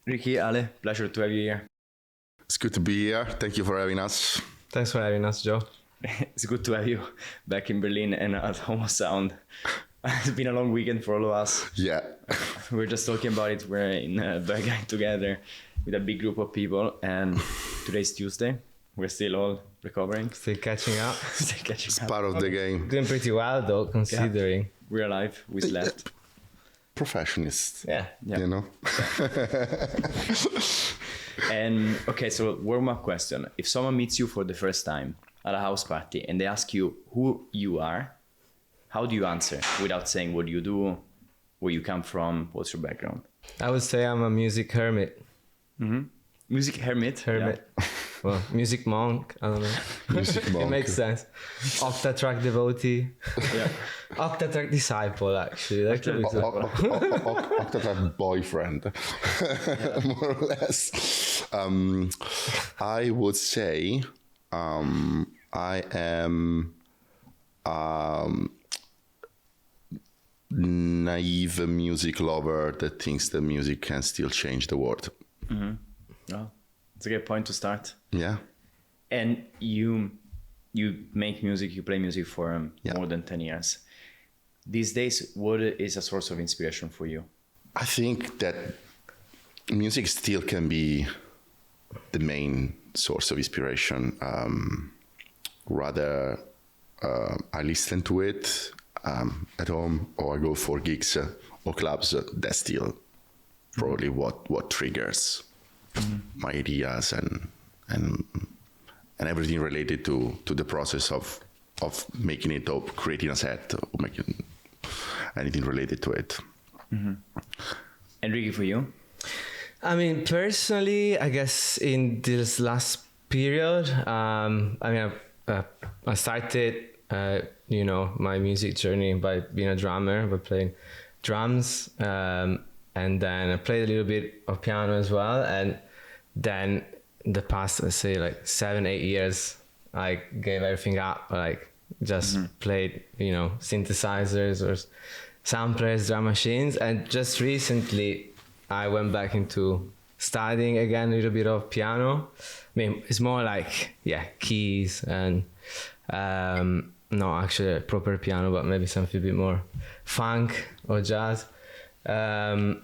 Ricky, Ale, pleasure to have you here. It's good to be here. Thank you for having us. Thanks for having us, Joe. It's good to have you back in Berlin and at HoS Sound. It's been a long weekend for all of us. Yeah. We were just talking about it. We're in Bergheim together with a big group of people, and today's Tuesday. We're still all recovering. Still catching up. It's part of the game. Doing pretty well, though, considering. Yeah. We're alive. We slept. Professionals. Yeah. You know? And okay, so warm-up question. If someone meets you for the first time at a house party and they ask you who you are, how do you answer without saying what you do, where you come from, what's your background? I would say I'm a music hermit. Mm-hmm. Music hermit? Hermit. Yeah. Well, music monk, I don't know. Music monk. It makes sense. Octatrack devotee. Yeah. Octatrack disciple, actually. That could be Octatrack boyfriend, more or less. I would say I am naive music lover that thinks that music can still change the world. Mm-hmm. Oh, it's a good point to start. Yeah. And you make music, you play music for more than 10 years. These days, what is a source of inspiration for you? I think that music still can be the main source of inspiration. Rather, I listen to it at home, or I go for gigs or clubs. That's still probably what triggers my ideas and everything related to the process of making it, or creating a set, or making anything related to it. Mm-hmm. Enrique, for you? I mean, personally, I guess in this last period, I started, my music journey by being a drummer, by playing drums, and then I played a little bit of piano as well, and then the past, let's say, like 7-8 years, I gave everything up, like just played, synthesizers or samplers, drum machines, and just recently I went back into studying again a little bit of piano. I mean, it's more like, keys and not actually a proper piano, but maybe something a bit more funk or jazz. That's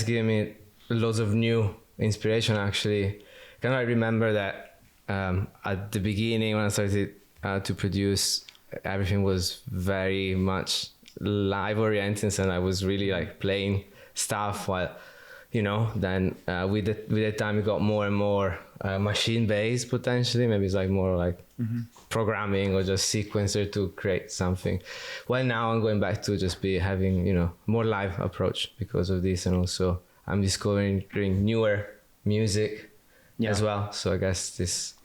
given me loads of new inspiration, actually. I remember that at the beginning when I started to produce, everything was very much live oriented, and I was really like playing stuff while, then with the time it got more and more machine based potentially. Maybe it's like more like programming or just sequencer to create something. Well, now I'm going back to just be having, more live approach because of this, and also I'm discovering newer music as well. So I guess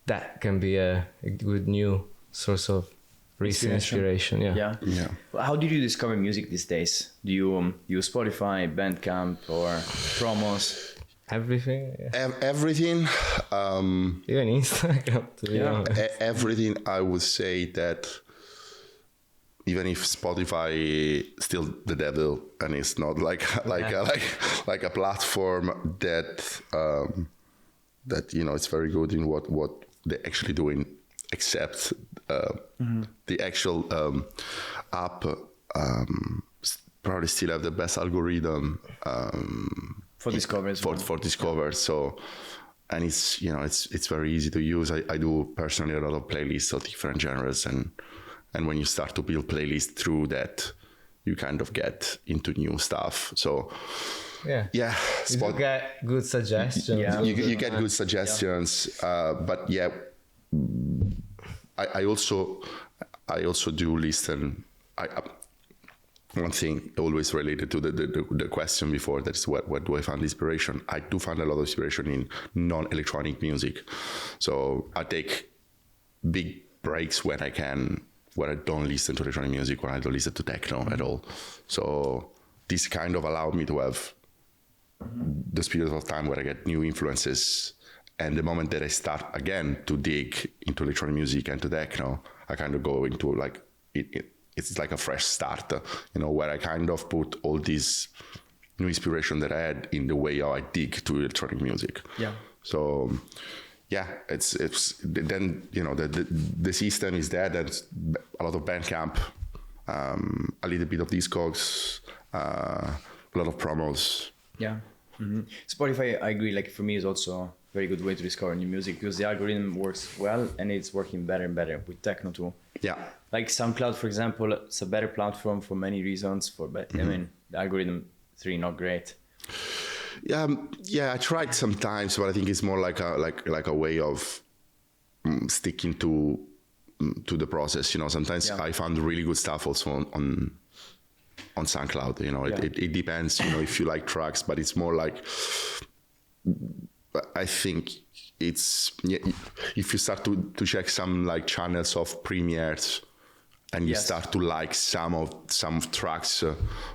that can be a good new source of recent inspiration. Yeah. Well, how did you discover music these days? Do you use Spotify, Bandcamp, or promos? Everything. Yeah. Everything. Even Instagram. Everything. I would say that even if Spotify still the devil, and it's not like a platform that it's very good in what they're actually doing, except the actual app probably still have the best algorithm for Discover as well. For Discover. So, and it's very easy to use. I do personally a lot of playlists of different genres, and when you start to build playlists through that, you kind of get into new stuff. So you get good suggestions. You get good suggestions, but I also do listen. One thing always related to the question before, that's what do I find inspiration? I do find a lot of inspiration in non-electronic music. So I take big breaks when I can, where I don't listen to electronic music, when I don't listen to techno at all. So this kind of allowed me to have this period of time where I get new influences. And the moment that I start again to dig into electronic music and to techno, I kind of go into it's like a fresh start, where I kind of put all these new inspiration that I had in the way how I dig to electronic music. Yeah. So yeah, it's then the system is there. That's a lot of Bandcamp, a little bit of Discogs, a lot of promos. Yeah. Mm-hmm. Spotify, I agree. Like for me, is also a very good way to discover new music because the algorithm works well and it's working better and better with techno too. Yeah. Like SoundCloud, for example, it's a better platform for many reasons. I mean, the algorithm is really not great. Yeah, I tried sometimes, but I think it's more like a way of sticking to the process. Sometimes I found really good stuff also on SoundCloud. It depends. If you like tracks, but it's more like I think it's if you start to check some like channels of premieres and you start to like some tracks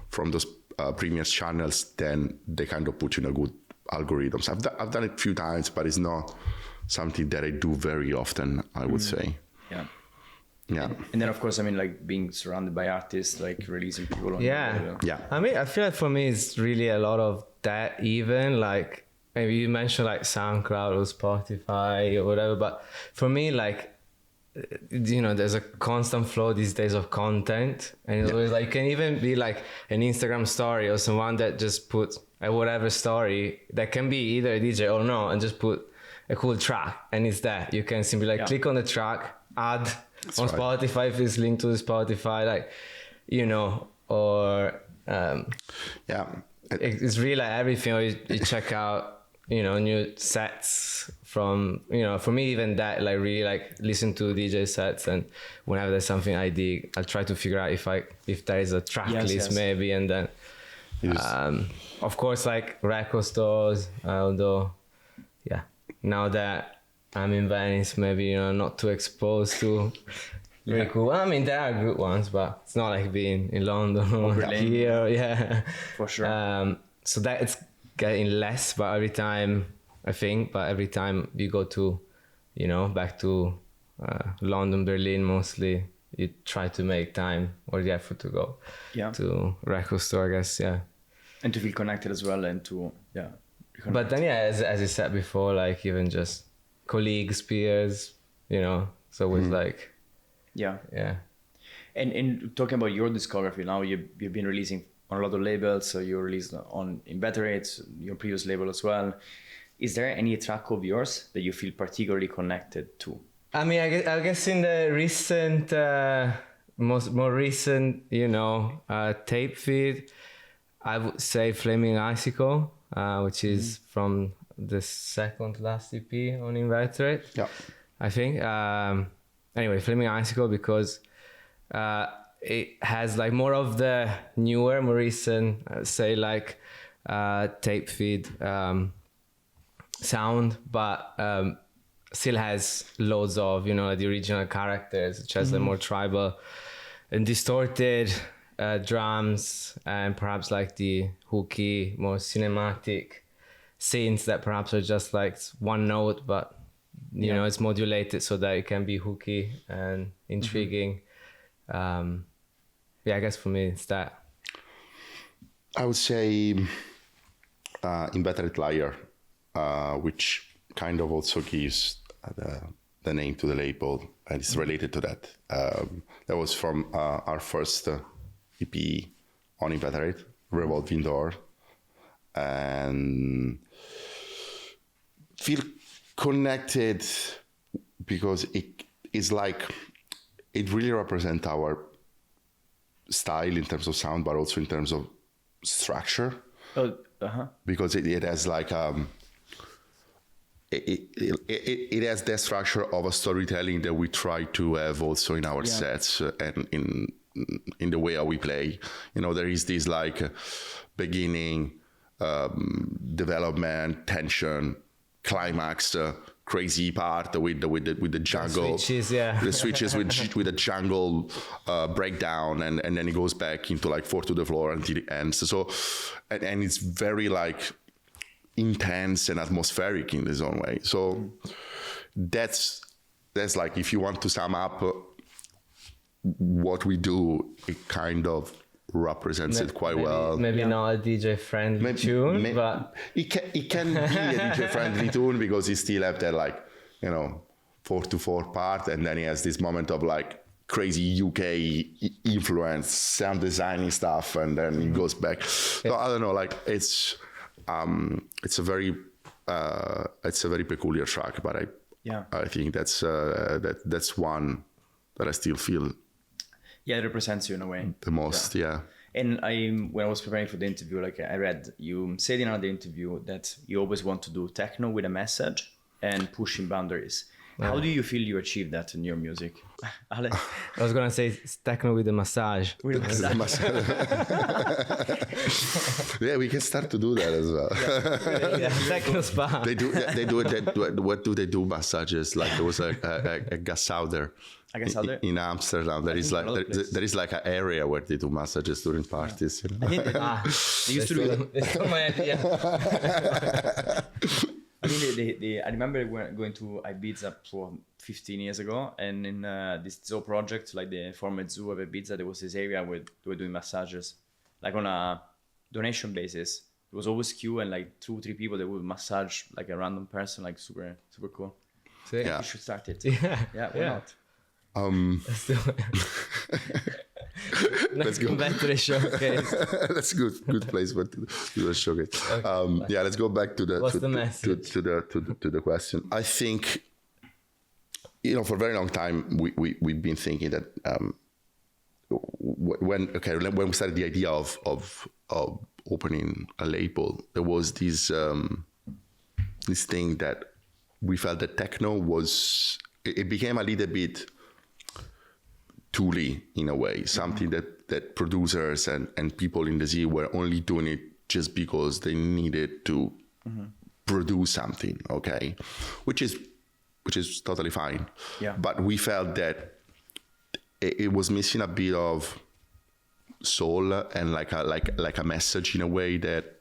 from those premieres channels, then they kind of put you in a good algorithms. I've done it a few times, but it's not something that I do very often, I would say. Yeah. Yeah. And then of course, I mean, like being surrounded by artists, like releasing people on Yeah. Yeah. I mean, I feel like for me, it's really a lot of that, even like maybe you mentioned like SoundCloud or Spotify or whatever, but for me, like, there's a constant flow these days of content, and it's always like, it can even be like an Instagram story or someone that just puts a whatever story that can be either a DJ or no, and just put a cool track, and it's there. You can simply like click on the track, add on Spotify if it's linked to the Spotify, like, or it's really like everything. Or you check out new sets from, for me, even that, like really like listen to DJ sets, and whenever there's something I dig, I'll try to figure out if there is a track list maybe, and then of course like record stores, although now that I'm in Venice, maybe not too exposed to very cool. Well, I mean, there are good ones, but it's not like being in London or here. For sure. So that it's getting less, but every time you go to, back to London, Berlin mostly, you try to make time or the effort to go to record store, I guess, and to feel connected as well, and to But then as you said before, like even just colleagues, peers, it's always like And talking about your discography now, you've been releasing on a lot of labels. So you released on Inveterate, your previous label as well. Is there any track of yours that you feel particularly connected to? I mean, I guess in the recent, more recent, Tapefeed, I would say Flaming Icicle, which is from the second last EP on Inveterate. Yeah, I think. Anyway, Flaming Icicle, because it has like more of the newer, more recent, say like Tapefeed sound, but still has loads of, like the original characters, which has the more tribal and distorted drums, and perhaps like the hooky, more cinematic synths that perhaps are just like one note, but it's modulated so that it can be hooky and intriguing. I guess for me it's that. I would say Inveterate Liar, which kind of also gives the name to the label, and it's related to that. That was from our first EP on Inveterate, Revolving Door, and feel connected because it is like, it really represents our style in terms of sound, but also in terms of structure. Because it has like it has the structure of a storytelling that we try to have also in our sets and in the way how we play. There is this like beginning, development, tension, climax, crazy part with the jungle, the switches with the jungle breakdown, and then it goes back into like 4 to the floor until it ends. So and it's very like intense and atmospheric in its own way. So that's like, if you want to sum up what we do, it kind of represents it quite well. Maybe not a DJ friendly tune, but it can be a DJ friendly tune because he still have that like, 4/4 part, and then he has this moment of like crazy UK influence, sound designing stuff, and then he goes back. So I don't know, like it's a very peculiar track, but I think that's one that I still feel. Yeah, it represents you in a way. The most, yeah. And when I was preparing for the interview, like I read, you said in another interview that you always want to do techno with a message and pushing boundaries. Yeah. How do you feel you achieve that in your music? I was going to say it's techno with a massage. With a massage. Yeah, we can start to do that as well. Yeah, techno spa. They do. What do they do? Massages. Like there was a Gassauder. In Amsterdam, there is like an area where they do massages during parties. You know? I think they used to do that. It's not my idea. I think I remember going to Ibiza for 15 years ago, and in this zoo project, like the former zoo of Ibiza, there was this area where they were doing massages, like on a donation basis. It was always queue, and like 2 or 3 people that would massage like a random person, like super cool. So yeah, we should start it. Yeah, why not? Let's do it. Let's go back to the showcase. That's a good place to do a showcase. Okay. Yeah, let's go back to the message? To the question. I think for a very long time we've been thinking that when we started the idea of opening a label, there was this thing that we felt that techno was, it became a little bit tooly in a way, something that producers and people in the scene were only doing it just because they needed to produce something, okay, which is totally fine. Yeah. But we felt that it was missing a bit of soul and like a message in a way that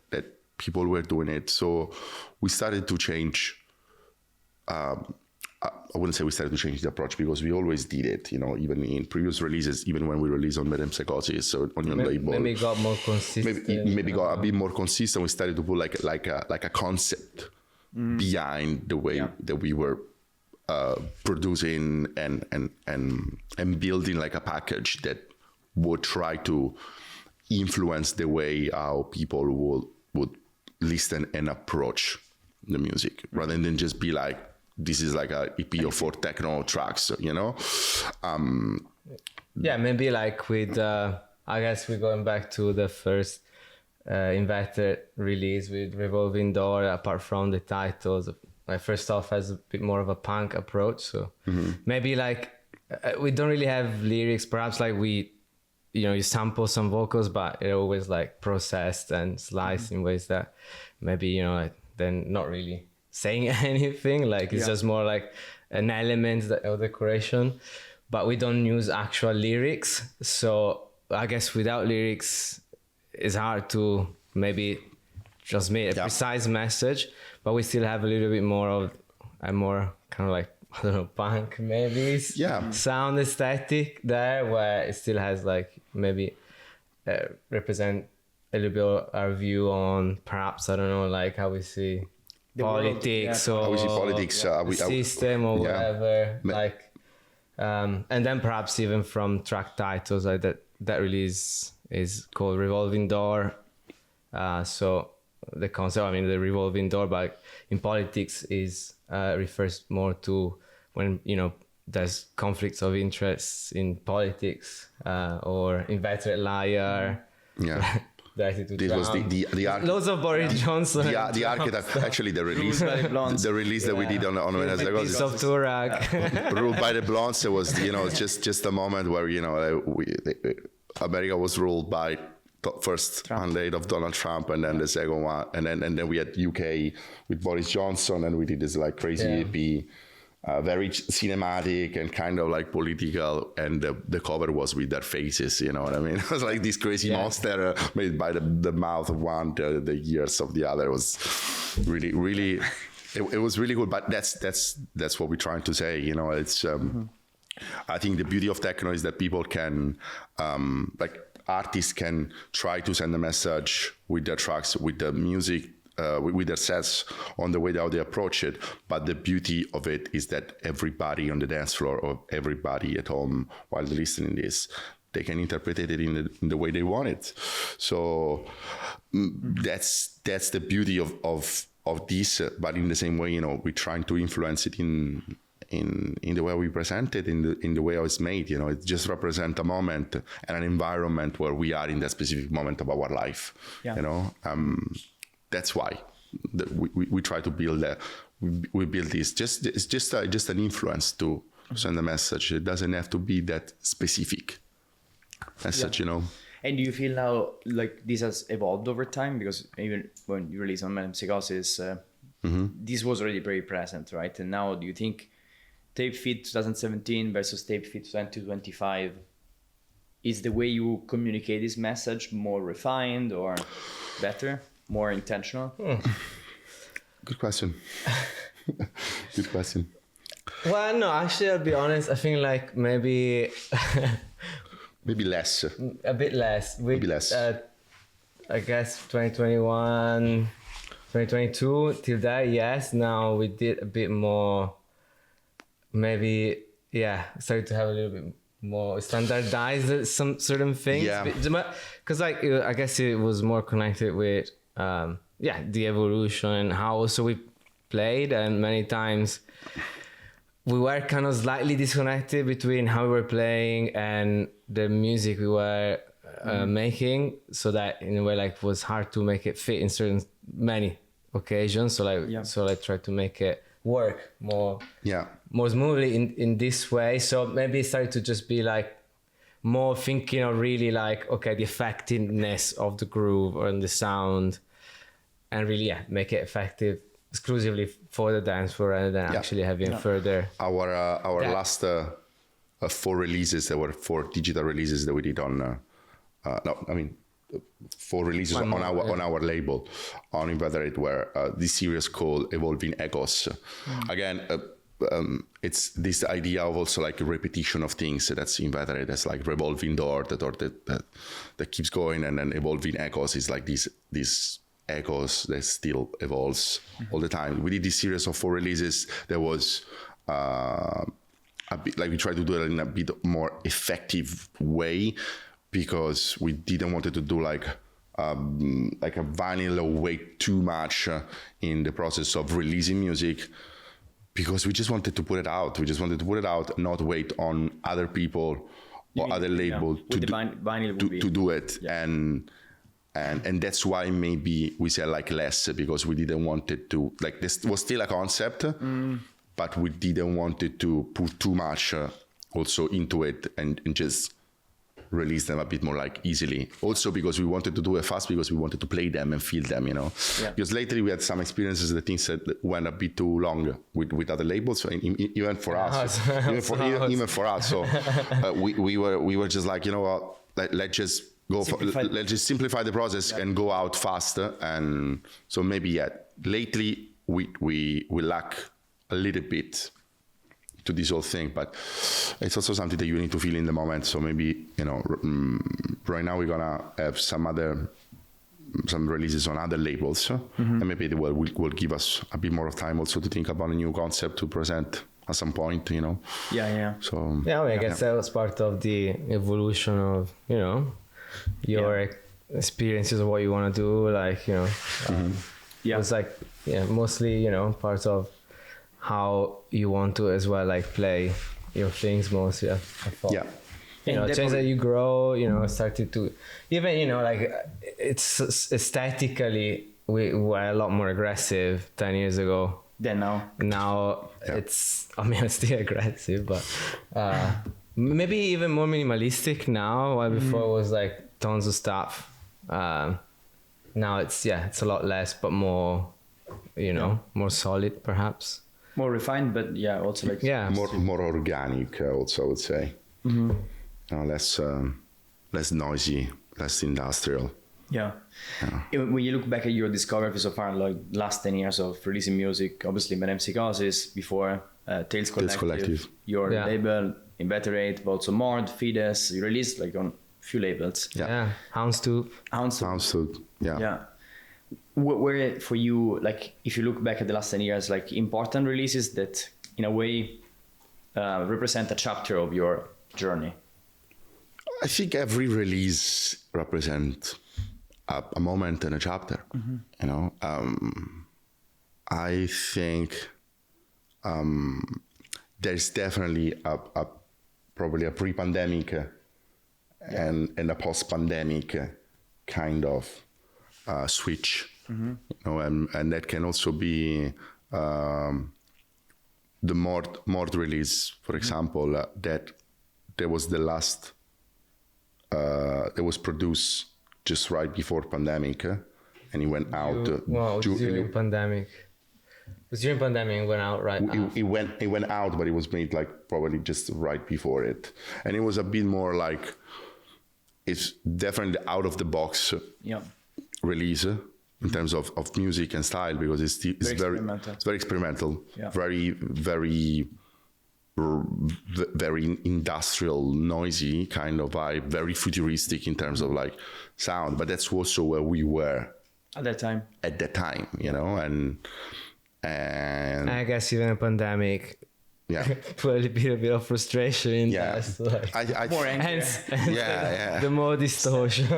people were doing it. So we started to change. I wouldn't say we started to change the approach because we always did it, even in previous releases, even when we released on Metempsychosis, so on your label. Maybe got more consistent. Maybe got a bit more consistent. We started to put like a concept behind the way that we were producing and building like a package that would try to influence the way how people would listen and approach the music, rather than just be like, this is like a EP of 4 techno tracks, Yeah, maybe like with, I guess we're going back to the first Inveterate release with Revolving Door, apart from the titles. My first off has a bit more of a punk approach. So maybe like, we don't really have lyrics, perhaps like you sample some vocals, but they're always like processed and sliced in ways that maybe, like, then not really saying anything, like it's just more like an element of decoration, but we don't use actual lyrics. So I guess without lyrics it's hard to maybe transmit a precise message, but we still have a little bit more of a more kind of like, I don't know, punk maybe sound aesthetic there, where it still has like maybe represent a little bit of our view on perhaps, I don't know, like how we see politics or system or whatever, like and then perhaps even from track titles like that release is called Revolving Door, so the concept, the revolving door, but in politics is refers more to when there's conflicts of interests in politics, or Inveterate Liar. This was the loads of Boris Johnson. The architect, actually the release that we did on Piece of Turag. Ruled by the Blondes. It was just a moment where America was ruled by first mandate of Donald Trump, and then the second one, and then we had UK with Boris Johnson, and we did this like crazy EP. Very cinematic and kind of like political, and the cover was with their faces, you know what I mean? It was like this crazy monster made by the mouth of one, the ears of the other. It was really, it was really good. But that's what we're trying to say, it's. I think the beauty of techno is that people can artists can try to send a message with their tracks, with the music, with their sets, on the way how they approach it. But the beauty of it is that everybody on the dance floor or everybody at home while listening this, they can interpret it in the way they want it. So that's the beauty of this. But in the same way, we're trying to influence it in the way we present it, in the way it's made. It just represents a moment and an environment where we are in that specific moment of our life. Yeah. That's why we try to build that. We build this. It's just an influence to send a message. It doesn't have to be that specific. As such, And do you feel now like this has evolved over time? Because even when you release on Metempsychosis, this was already very present, right? And now, do you think Tapefeed 2017 versus Tapefeed 2025 is the way you communicate this message more refined or better, more intentional? Good question. Good question. Well, no, actually, I'll be honest. I think like maybe maybe less. A bit less. Maybe less. I guess 2021, 2022 till that. Yes. Now we did a bit more. Maybe started to have a little bit more standardized some certain things. Yeah. Because like I guess it was more connected with the evolution and how also we played, and many times we were kind of slightly disconnected between how we were playing and the music we were making, so that in a way like was hard to make it fit in many occasions. So like try to make it work more smoothly in this way. So maybe it started to just be like more thinking of really like, okay, the effectiveness of the groove or the sound, and really make it effective exclusively for the dance floor rather than actually having further. Our last 4 releases, there were 4 digital releases that we did on 4 releases on our label on Inveterate, where this series called Evolving HoS. Again, it's this idea of also like a repetition of things that's Inveterate. That's like revolving door, the door that keeps going, and then Evolving HoS is like this echoes that still evolves all the time. We did this series of 4 releases. There was a bit like we tried to do it in a bit more effective way, because we didn't want it to do like a vinyl or way too much in the process of releasing music, because we just wanted to put it out. We just wanted to put it out, not wait on other people or other labels to do it. Yeah. And that's why maybe we said like less, because we didn't want it to, like, this was still a concept, but we didn't want it to put too much also into it and just release them a bit more like easily. Also because we wanted to do it fast, because we wanted to play them and feel them, Because lately we had some experiences that things that went a bit too long with other labels, so even for us. Even for us. So we were just like, let's just let's just simplify the process and go out faster. And so maybe lately we lack a little bit to this whole thing, but it's also something that you need to feel in the moment. So maybe right now we're gonna have some releases on other labels, and maybe it will give us a bit more of time also to think about a new concept to present at some point. So I guess that was part of the evolution of your experiences of what you want to do, like it was like mostly part of how you want to as well, like play your things mostly. I thought change that you grow, started to even like it's aesthetically we were a lot more aggressive 10 years ago than now. It's still aggressive, but maybe even more minimalistic now, while before it was like tons of stuff. Now it's a lot less, but more more solid, perhaps more refined, but also like more organic also, I would say. Less noisy, less industrial. When you look back at your discography so far, like last 10 years of releasing music, obviously Metempsychosis, before Tales Collective, your label Inveterate, but also Mord, Fides, you released like on few labels. Yeah. Houndstooth. Houndstooth. Yeah. Yeah. Where for you, like if you look back at the last 10 years, like important releases that in a way represent a chapter of your journey? I think every release represents a moment and a chapter. You know, I think there's definitely a probably a pre-pandemic and a post-pandemic kind of switch. You know, and that can also be the Mord release, for example, that there was the last that was produced just right before pandemic, and it went out. During pandemic. It was during pandemic and went out right after. It went out, but it was made like probably just right before it, and it was a bit more like it's definitely out of the box release in terms of music and style, because it's very experimental, very industrial, noisy kind of vibe, very futuristic in terms of like sound. But that's also where we were at that time. You know, and I guess even a pandemic. Put a bit of frustration in that. So like, more anger. The more distortion.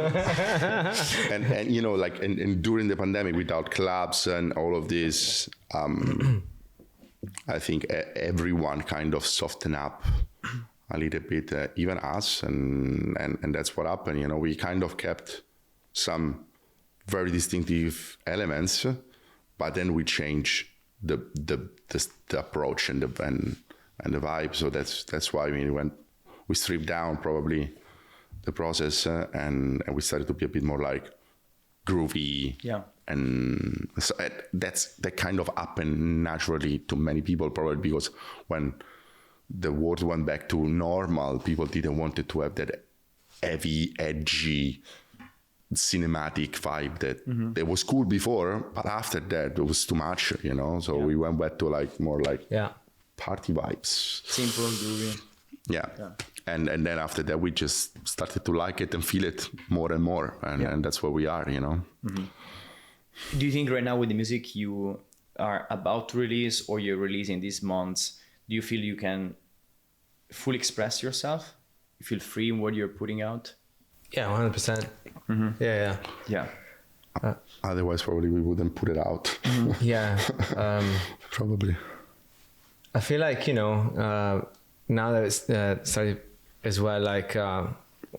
and you know, like and during the pandemic, without clubs and all of this, I think everyone kind of softened up a little bit, even us, and that's what happened. You know, we kind of kept some very distinctive elements, but then we changed the approach and the vibe. So that's why we stripped down probably the process and we started to be a bit more like groovy. And so that kind of happened naturally to many people, probably because when the world went back to normal, people didn't want it to have that heavy, edgy, cinematic vibe that was cool before, but after that it was too much, you know. So we went back to like more like party vibes, simple, groovy. And then after that we just started to like it and feel it more and more, and that's where we are, you know. Do you think right now with the music you are about to release or you're releasing these months, do you feel you can fully express yourself? You feel free in what you're putting out? Yeah, 100%. Yeah. Otherwise, probably we wouldn't put it out. Probably. I feel like, you know, now that it's started as well, like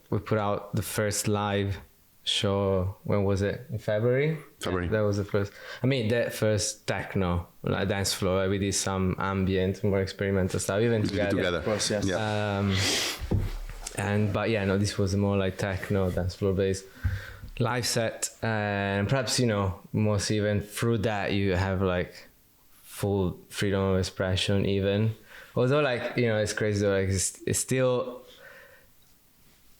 we put out the first live show. When was it? In February? That was the first. I mean, the first techno, like dance floor. Like we did some ambient, more experimental stuff, even together. Of course, yes. But this was more like techno, dance floor based live set, and perhaps, you know, most even through that you have like full freedom of expression. Even although, like, you know, it's crazy though, like it's still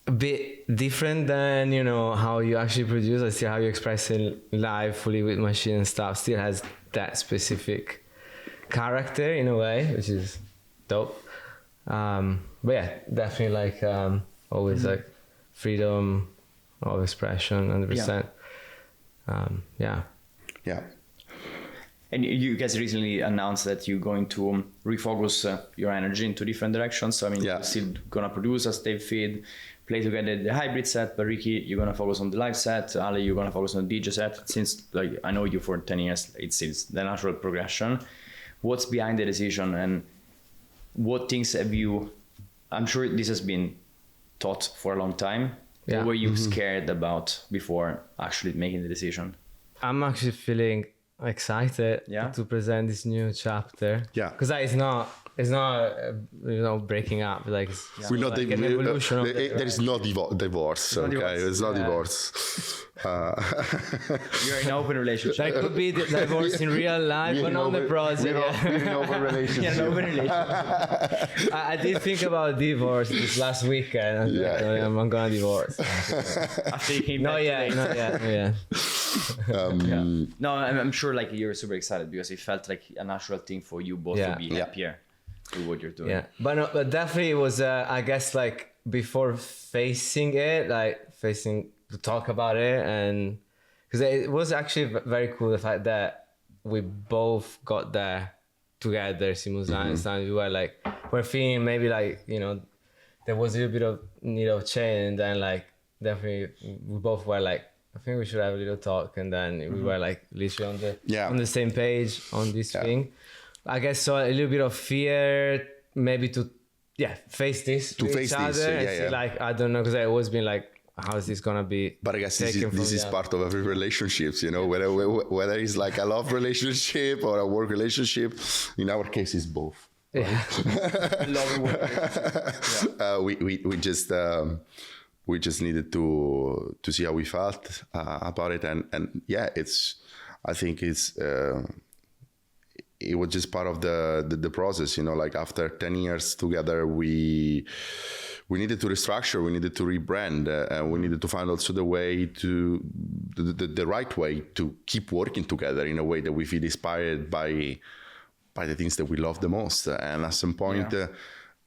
a bit different than, you know, how you actually produce. I still how you express it live fully with machine and stuff still has that specific character in a way, which is dope. But yeah, definitely like always like freedom of expression, 100%. And you guys recently announced that you're going to refocus your energy into different directions. So I mean, you're still gonna produce a Tapefeed, play together the hybrid set, but Ricky, you're gonna focus on the live set. Ali, you're gonna focus on the DJ set. Since like I know you for 10 years, it's the natural progression. What's behind the decision, and what things have you? I'm sure this has been taught for a long time. What were you scared about before actually making the decision? I'm actually feeling excited to present this new chapter. Because it's not you know, breaking up. Like we're not like an evolution. There is no divorce. It's not divorce. You're in an open relationship. That could be the divorce in real life, but not the project. We're in an open relationship. I did think about divorce this last weekend. I'm gonna divorce. After you came back. Not yet. No, I'm sure like you're super excited because it felt like a natural thing for you both to be happier with what you're doing. But definitely it was I guess like before facing to talk about it, and because it was actually very cool the fact that we both got there together simultaneously. We were like, we're feeling maybe like, you know, there was a little bit of need of change, and then like definitely we both were like, I think we should have a little talk, and then we were like literally on the same page on this thing. I guess so, a little bit of fear maybe to face this to face each other this, and see, like, I don't know, because I always been like, how is this gonna be? But I guess this is part of every relationships, you know, whether it's like a love relationship or a work relationship. In our case, it's both. Right? Love work. We just needed to see how we felt about it, and I think it was just part of the process, you know. Like after 10 years together, we needed to restructure, we needed to rebrand, and we needed to find also the way to the right way to keep working together in a way that we feel inspired by the things that we love the most. And at some point,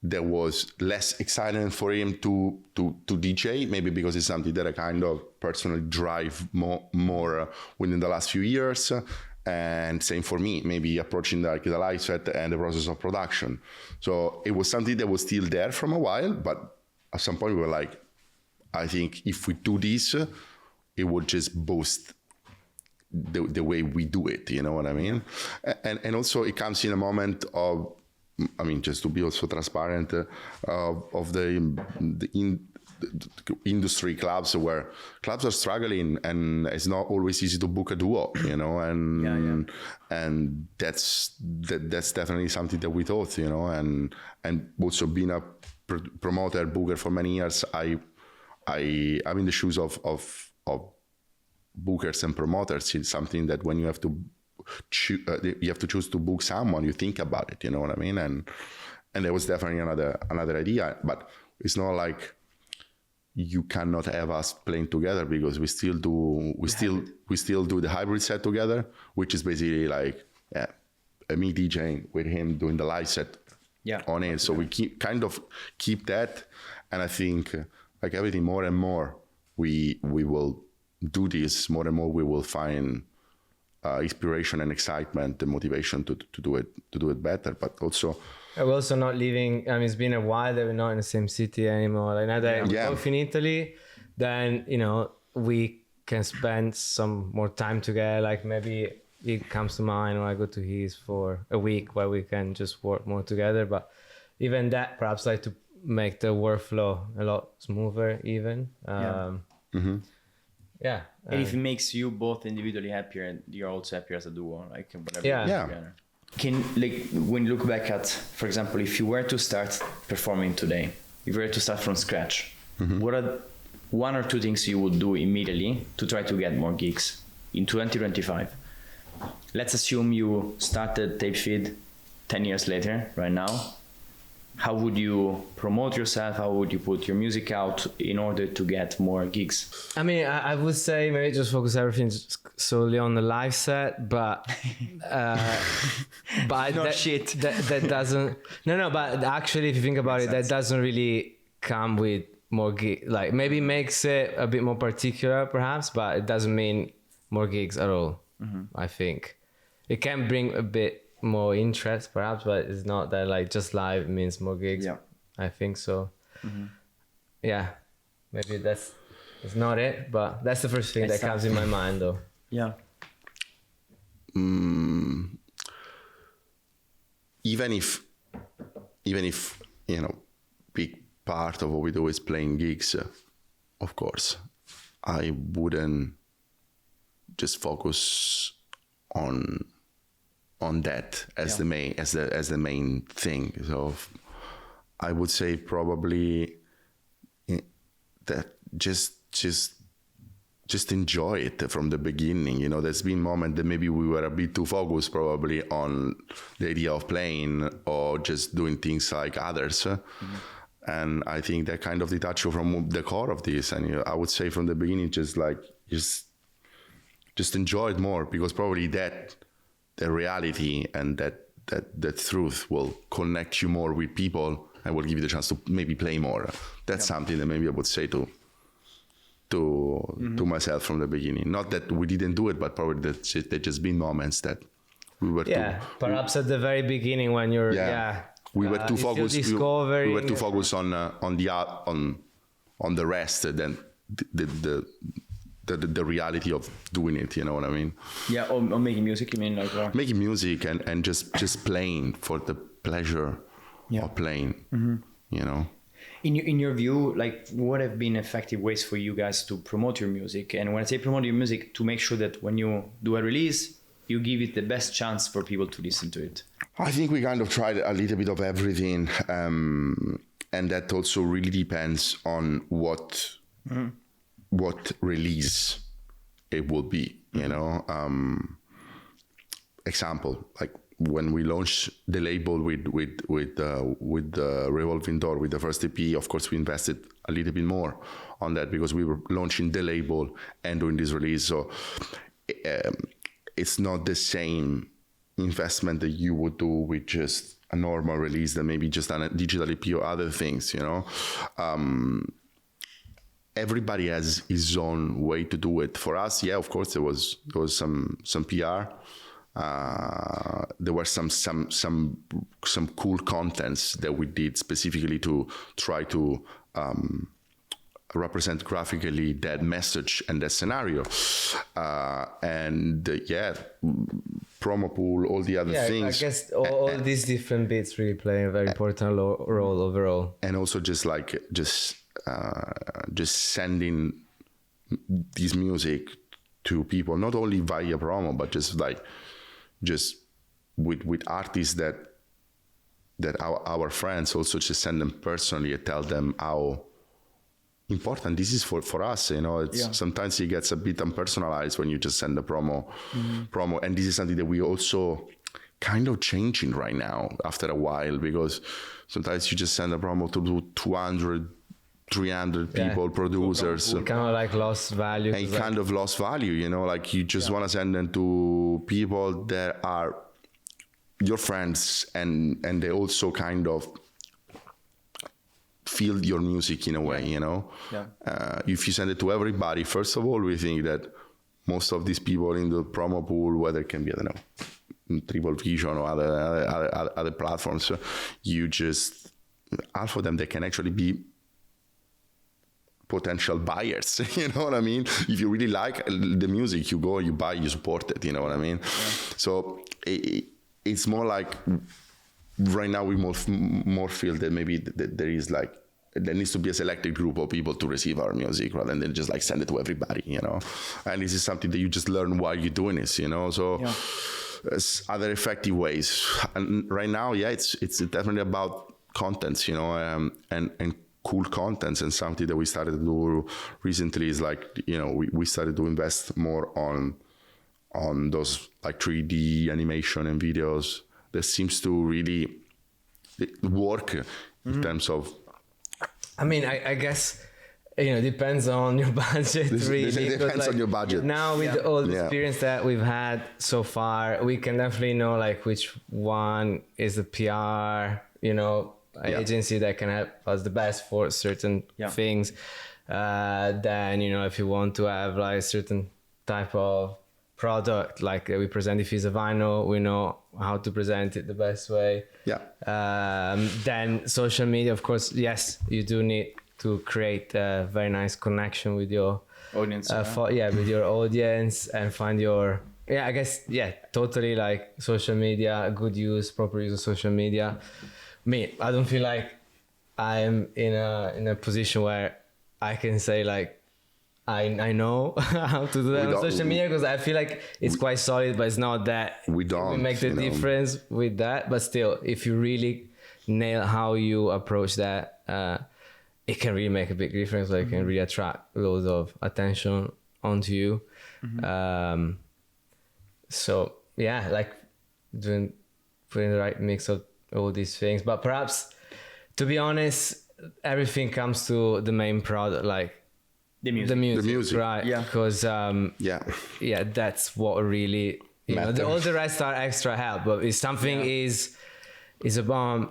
there was less excitement for him to DJ, maybe because it's something that I kind of personally drive more within the last few years. And same for me, maybe approaching the live set and the process of production. So it was something that was still there from a while, but at some point we were like, I think if we do this, it would just boost the way we do it, you know what I mean? And also it comes in a moment of, I mean, just to be also transparent, of the industry clubs, where clubs are struggling and it's not always easy to book a duo, you know, and that's definitely something that we thought, you know, and also being a promoter booker for many years, I'm in the shoes of bookers and promoters. It's something that when you have to choose to book someone, you think about it, you know what I mean? And there was definitely another idea, but it's not like you cannot have us playing together, because we still do the hybrid set together, which is basically like me DJing with him doing the live set on it. So we keep that, and I think like everything more and more we will do this more and more. We will find inspiration and excitement and motivation to do it better, but also. We're also not living, I mean, it's been a while that we're not in the same city anymore. Like now that we're both in Italy, then, you know, we can spend some more time together. Like maybe it comes to mind when I go to his for a week where we can just work more together. But even that, perhaps like to make the workflow a lot smoother even. And if it makes you both individually happier, and you're also happier as a duo, like whatever you do together. Can, like, when you look back at, for example, if you were to start performing today, if you were to start from scratch, what are one or two things you would do immediately to try to get more gigs in 2025? Let's assume you started Tapefeed 10 years later, right now. How would you promote yourself? How would you put your music out in order to get more gigs? I mean, I would say maybe just focus everything solely on the live set, but but that doesn't. No. But actually, if you think about it, that doesn't really come with more gigs. Like maybe makes it a bit more particular, perhaps, but it doesn't mean more gigs at all. I think it can bring a bit more interest perhaps, but it's not that like just live means more gigs. I think so. Maybe it's not it, but that's the first thing that comes in my mind though. Even if you know, big part of what we do is playing gigs, of course I wouldn't just focus on that as the main thing. So I would say probably that just enjoy it from the beginning. You know, there's been moments that maybe we were a bit too focused probably on the idea of playing or just doing things like others. And I think that kind of detach you from the core of this. And I would say from the beginning, just enjoy it more, because probably that the reality and that truth will connect you more with people I will give you the chance to maybe play more. That's something that maybe I would say to myself from the beginning. Not that we didn't do it, but probably that there just been moments that we were perhaps at the very beginning when you're we were too focused. Discovering. We were too focused on the rest than the reality of doing it. You know what I mean? Yeah, or making music. You mean like making music and just playing for the pleasure of playing. You know. In your view, like, what have been effective ways for you guys to promote your music? And when I say promote your music, to make sure that when you do a release, you give it the best chance for people to listen to it. I think we kind of tried a little bit of everything, and that also really depends on what release it will be. You know, example, like when we launched the label with the Revolving Door, with the first EP, of course we invested a little bit more on that because we were launching the label and doing this release. So it's not the same investment that you would do with just a normal release than maybe just on a digital EP or other things, you know. Everybody has his own way to do it. For us, of course, there was some PR. There were some cool contents that we did specifically to try to represent graphically that message and that scenario, promo pool, all the other things. I guess all these different bits really play a very important role overall. And also just sending this music to people, not only via promo, but just with artists that our friends also just send them personally and tell them how important this is for us. You know, sometimes it gets a bit unpersonalized when you just send a promo, and this is something that we also kind of changing right now after a while, because sometimes you just send a promo to 200, 300 people, producers. We kind of like lost value. And kind of lost value, you know, like you just want to send them to people that are your friends and they also kind of feel your music in a way, you know. If you send it to everybody, first of all, we think that most of these people in the promo pool, whether it can be, I don't know, Triple Vision or other platforms, you just, half of them, they can actually be potential buyers. You know what I mean? If you really like the music, you go, you buy, you support it. You know what I mean? So it's more like right now we more feel that maybe there is like, there needs to be a selected group of people to receive our music rather than just like send it to everybody, you know. And this is something that you just learn while you're doing this, you know. So there's other effective ways. And right now, it's definitely about contents, you know, and cool contents. And something that we started to do recently is like, you know, we started to invest more on those like 3D animation and videos that seems to really work in terms of. I mean, I guess, you know, depends on your budget, really. It depends on your budget. Now, with all the experience that we've had so far, we can definitely know, like, which one is a PR, you know, agency that can help us the best for certain things. Then, you know, if you want to have, like, a certain type of product, like we present, if it's a vinyl, we know how to present it the best way. Then social media, of course, yes, you do need to create a very nice connection with your audience. With your audience and find your I guess totally, like social media, good use, proper use of social media. Me, I don't feel like I'm in a position where I can say like I know how to do that on social media, because I feel like it's quite solid, but it's not that we make the difference with that. But still, if you really nail how you approach that, it can really make a big difference. Like, it can really attract loads of attention onto you. So like putting the right mix of all these things. But perhaps, to be honest, everything comes to the main product, like the music, right? Because that's what really, you know, all the rest are extra help. But if something is a bomb,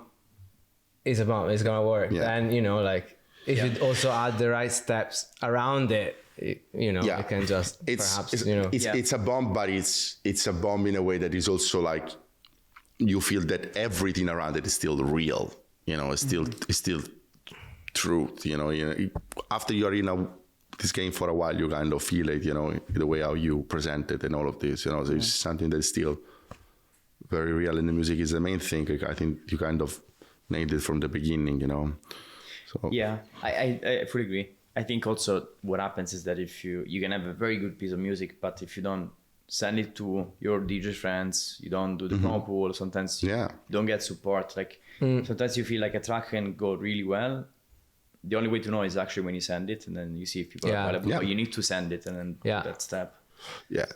it's gonna work. Yeah. And you know, like if Yeah. you also add the right steps around it, you know, Yeah. it can just perhaps, you know. It's a bomb, but it's a bomb in a way that is also like you feel that everything around it is still real. You know, it's still truth. You know, after you're in this game for a while, you kind of feel it. You know, the way how you present it and all of this. You know, so it's something that's still very real, and the music is the main thing. Like, I think you kind of nailed it from the beginning. You know, so Yeah, I fully agree. I think also what happens is that if you can have a very good piece of music, but if you don't send it to your DJ friends, you don't do the promo pool, sometimes you don't get support. Like sometimes you feel like a track can go really well. The only way to know is actually when you send it, and then you see if people are available. But you need to send it and then do that step. Yeah,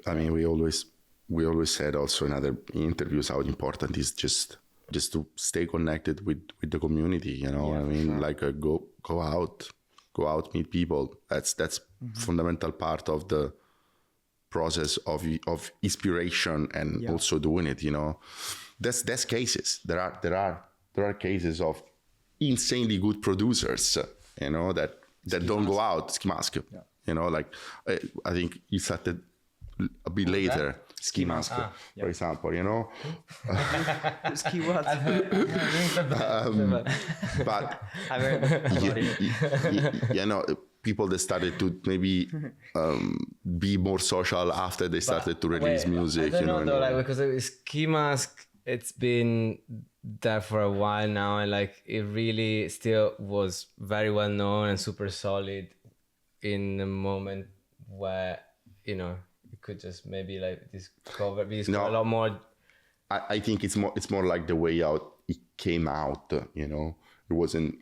I mean, we always said also in other interviews how important is just to stay connected with the community. You know, I mean, like go out, meet people. That's fundamental part of the process of inspiration and also doing it. You know, that's cases. There are cases of insanely good producers. You know, that don't go out. Ski Mask. Yeah. You know, like I think he started a bit later. Ski Mask, for example, you know. Ski what? But you know, people that started to maybe be more social after they started to release music. I don't you know, though, like, because Ski Mask, it's been there for a while now, and like it really still was very well known and super solid in a moment where, you know, you could just maybe like discover a lot more. I think it's more like the way out it came out. You know,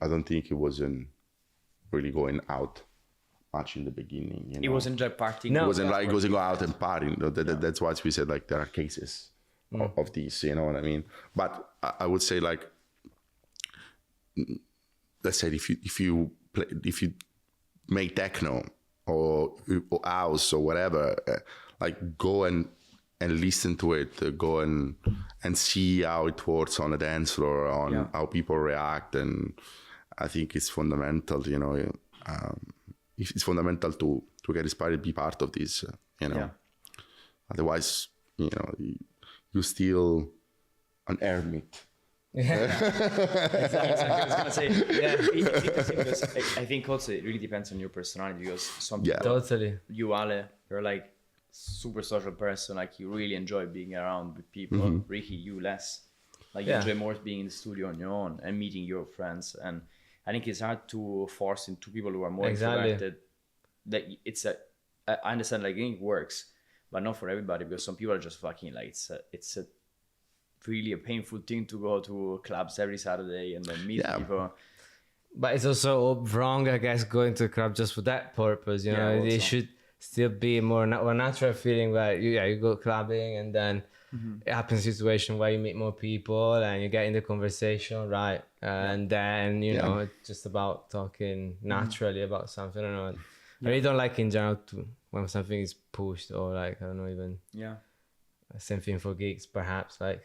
I don't think it wasn't really going out much in the beginning. You know? It wasn't just partying. No, it wasn't like going out and partying. That's why we said like there are cases of these. You know what I mean? But I would say like, let's say if you make techno or house or whatever, like go and listen to it, go and see how it works on a dance floor, on how people react. And I think it's fundamental, you know, it's fundamental to get inspired, be part of this, you know. Otherwise, you know, you're still an hermit. Exactly. I was gonna say, because I think also it really depends on your personality, because some people, totally. You Ale, you're like super social person, like you really enjoy being around with people. Ricky, you less, like you enjoy more being in the studio on your own and meeting your friends. And I think it's hard to force into people who are more introverted. That I understand, like it works, but not for everybody, because some people are just fucking like it's a really a painful thing to go to clubs every Saturday and then meet people. But it's also wrong, I guess, going to a club just for that purpose. You know, it should still be more natural feeling where you go clubbing, and then it happens a situation where you meet more people and you get in the conversation, right? And then, you know, it's just about talking naturally about something. I don't know. I really don't like in general when something is pushed, or like, I don't know, even same thing for gigs, perhaps. Like,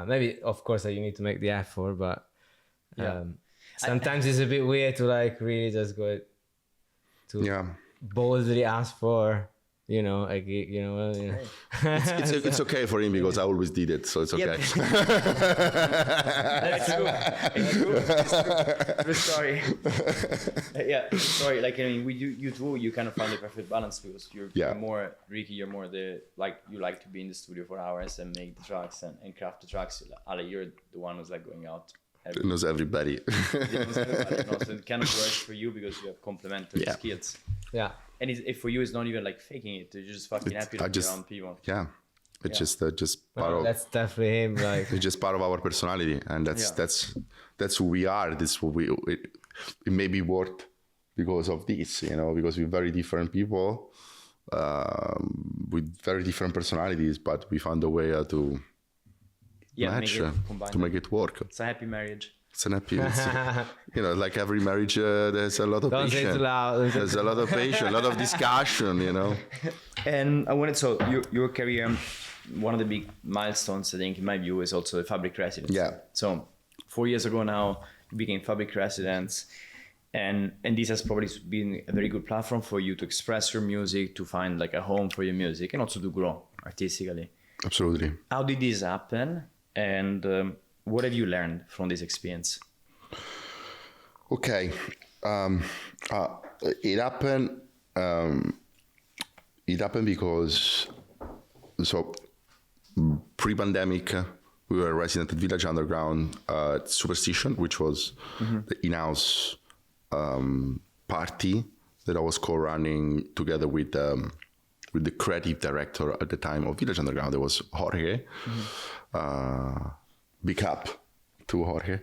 maybe, of course, you need to make the effort, but sometimes it's a bit weird to like really just go to boldly ask for, you know, a gig, you know. It's okay for him because I always did it, so it's okay. That's true. It's true. True story. Sorry. Like, I mean, you two, you kind of found the perfect balance, because you're more, Ricky, you're more the, like, you like to be in the studio for hours and make the tracks and craft the tracks. Ale, you're the one who's like going out. Knows everybody. So it kind of works for you because you have complementary skills. Yeah. And if for you, it's not even like faking it. You're just fucking happy to be around people. Yeah. It's just part of. That's definitely him. Like, it's just part of our personality, and that's who we are. This who it maybe worked because of this, you know, because we're very different people with very different personalities, but we found a way to match, to make it work. It's a happy marriage. It's an happy, you know, like every marriage, there's a lot of patience. Don't say too loud. There's a lot of patience, a lot of discussion, you know. And I wanted, so your career, one of the big milestones, I think, in my view, is also the fabric residency. Yeah. So 4 years ago now, you became Fabric residents. And this has probably been a very good platform for you to express your music, to find like a home for your music, and also to grow artistically. Absolutely. How did this happen? And what have you learned from this experience? Okay. It happened because, so pre-pandemic, we were resident at Village Underground Superstition, which was the in-house party that I was co-running together with the creative director at the time of Village Underground. There was Jorge. Big up to Jorge,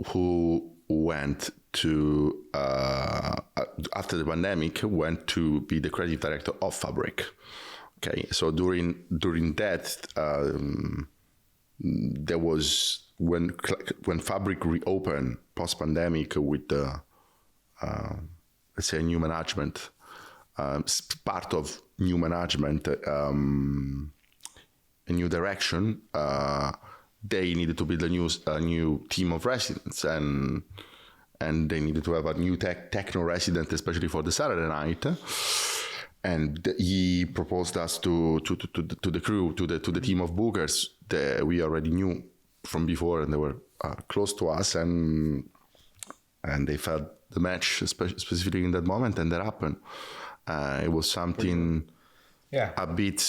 who went to after the pandemic went to be the creative director of Fabric. Okay, so during that there was when Fabric reopened post pandemic with the let's say new management, part of new management, a new direction. They needed to build a new team of residents, and they needed to have a new techno resident, especially for the Saturday night. And he proposed us to the crew, to the team of bookers that we already knew from before, and they were close to us, and they felt the match, specifically in that moment, and that happened. It was something a bit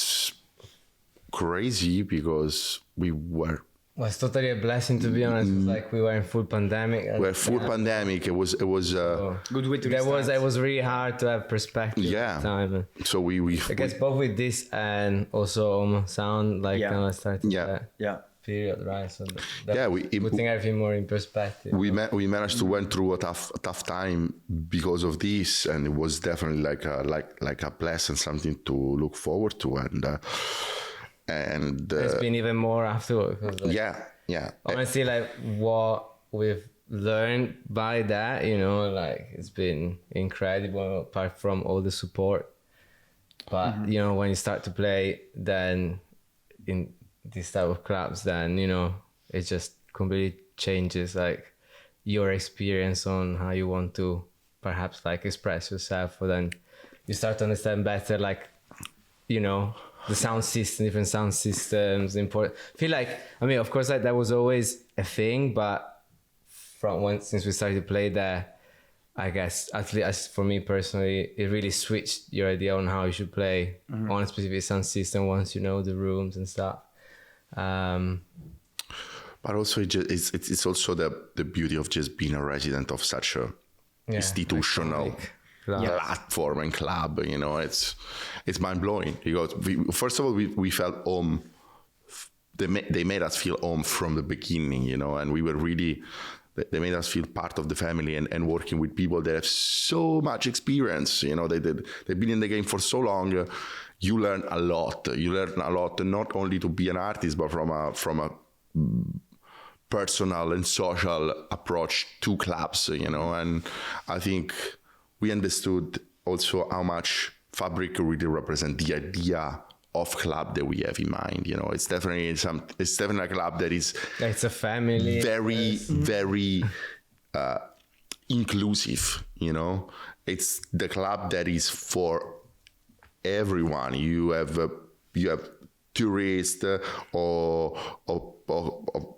crazy because we were. Well, it's totally a blessing, to be honest. It's like we were in full pandemic. We're full pandemic. It was good way to restart. It was really hard to have perspective at the time. So we I guess both with this and also sound like kind of started that period, right? So putting everything more in perspective. We managed to went through a tough time because of this, and it was definitely like a blessing, something to look forward to, and it's been even more afterward. Honestly, like what we've learned by that, like it's been incredible. Apart from all the support, but when you start to play, then in this type of clubs, then it just completely changes like your experience on how you want to perhaps like express yourself, or then you start to understand better, like the sound system, different sound systems, important. I feel like, of course, like that was always a thing, but since we started to play there, I guess, at least for me personally, it really switched your idea on how you should play on a specific sound system once you know the rooms and stuff. But also, it's also the beauty of just being a resident of such a institutional platform and club. It's mind blowing because first of all we felt home. They made us feel home from the beginning, and we were really. They made us feel part of the family and working with people that have so much experience. They've been in the game for so long. You learn a lot. You learn a lot, not only to be an artist, but from a personal and social approach to clubs. And I think we understood also how much Fabric really represents the idea of club that we have in mind. It's definitely a club that is. It's a family. Very, very inclusive. It's the club that is for everyone. You have tourists or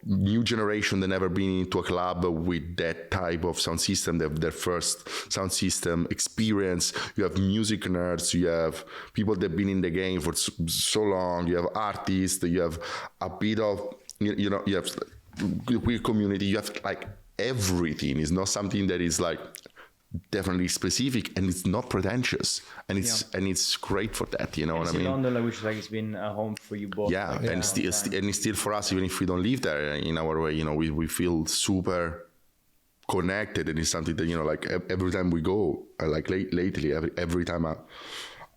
new generation that never been into a club with that type of sound system. They have their first sound system experience. You have music nerds. You have people that have been in the game for so long. You have artists. You have a bit of, you have the queer community. You have like everything. It's not something that is like definitely specific, and it's not pretentious, and it's great for that. You know what I mean? London, which it's been a home for you both. And it's still for us, even if we don't live there in our way. We feel super connected, and it's something that like every time we go, like lately, every time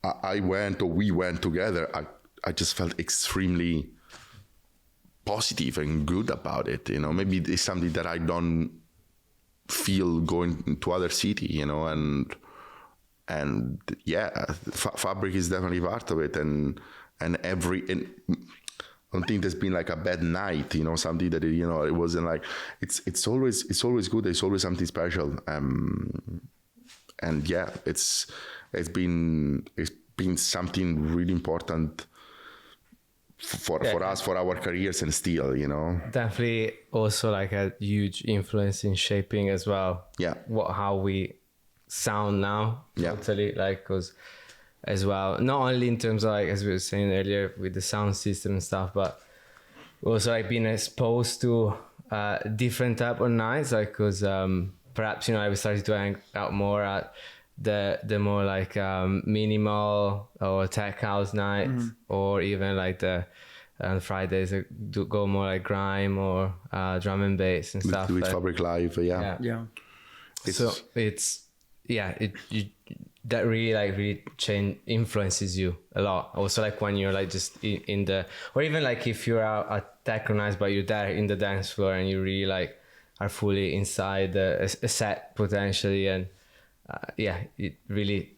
I went or we went together, I just felt extremely positive and good about it. Maybe it's something that I don't feel going to other city, and Fabric is definitely part of it, and don't think there's been like a bad night, you know, something that, you know, it wasn't like, it's always good. There's always something special. And yeah, it's been something really important for us, for our careers, and still, you know. Definitely also like a huge influence in shaping as well. Yeah. How we sound now. Yeah. Totally, like, cause as well, not only in terms of like, as we were saying earlier with the sound system and stuff, but also like being exposed to different type of nights, like, cause perhaps, you know, I started to hang out more at the more like minimal or tech house nights, or even like the Fridays do go more like grime or drum and bass and stuff. With like, Fabric Live, yeah. That really influences you a lot. Also, like when you're like just in the, or even like if you're out at techno nights, but you're there in the dance floor and you really like are fully inside a set potentially, and it really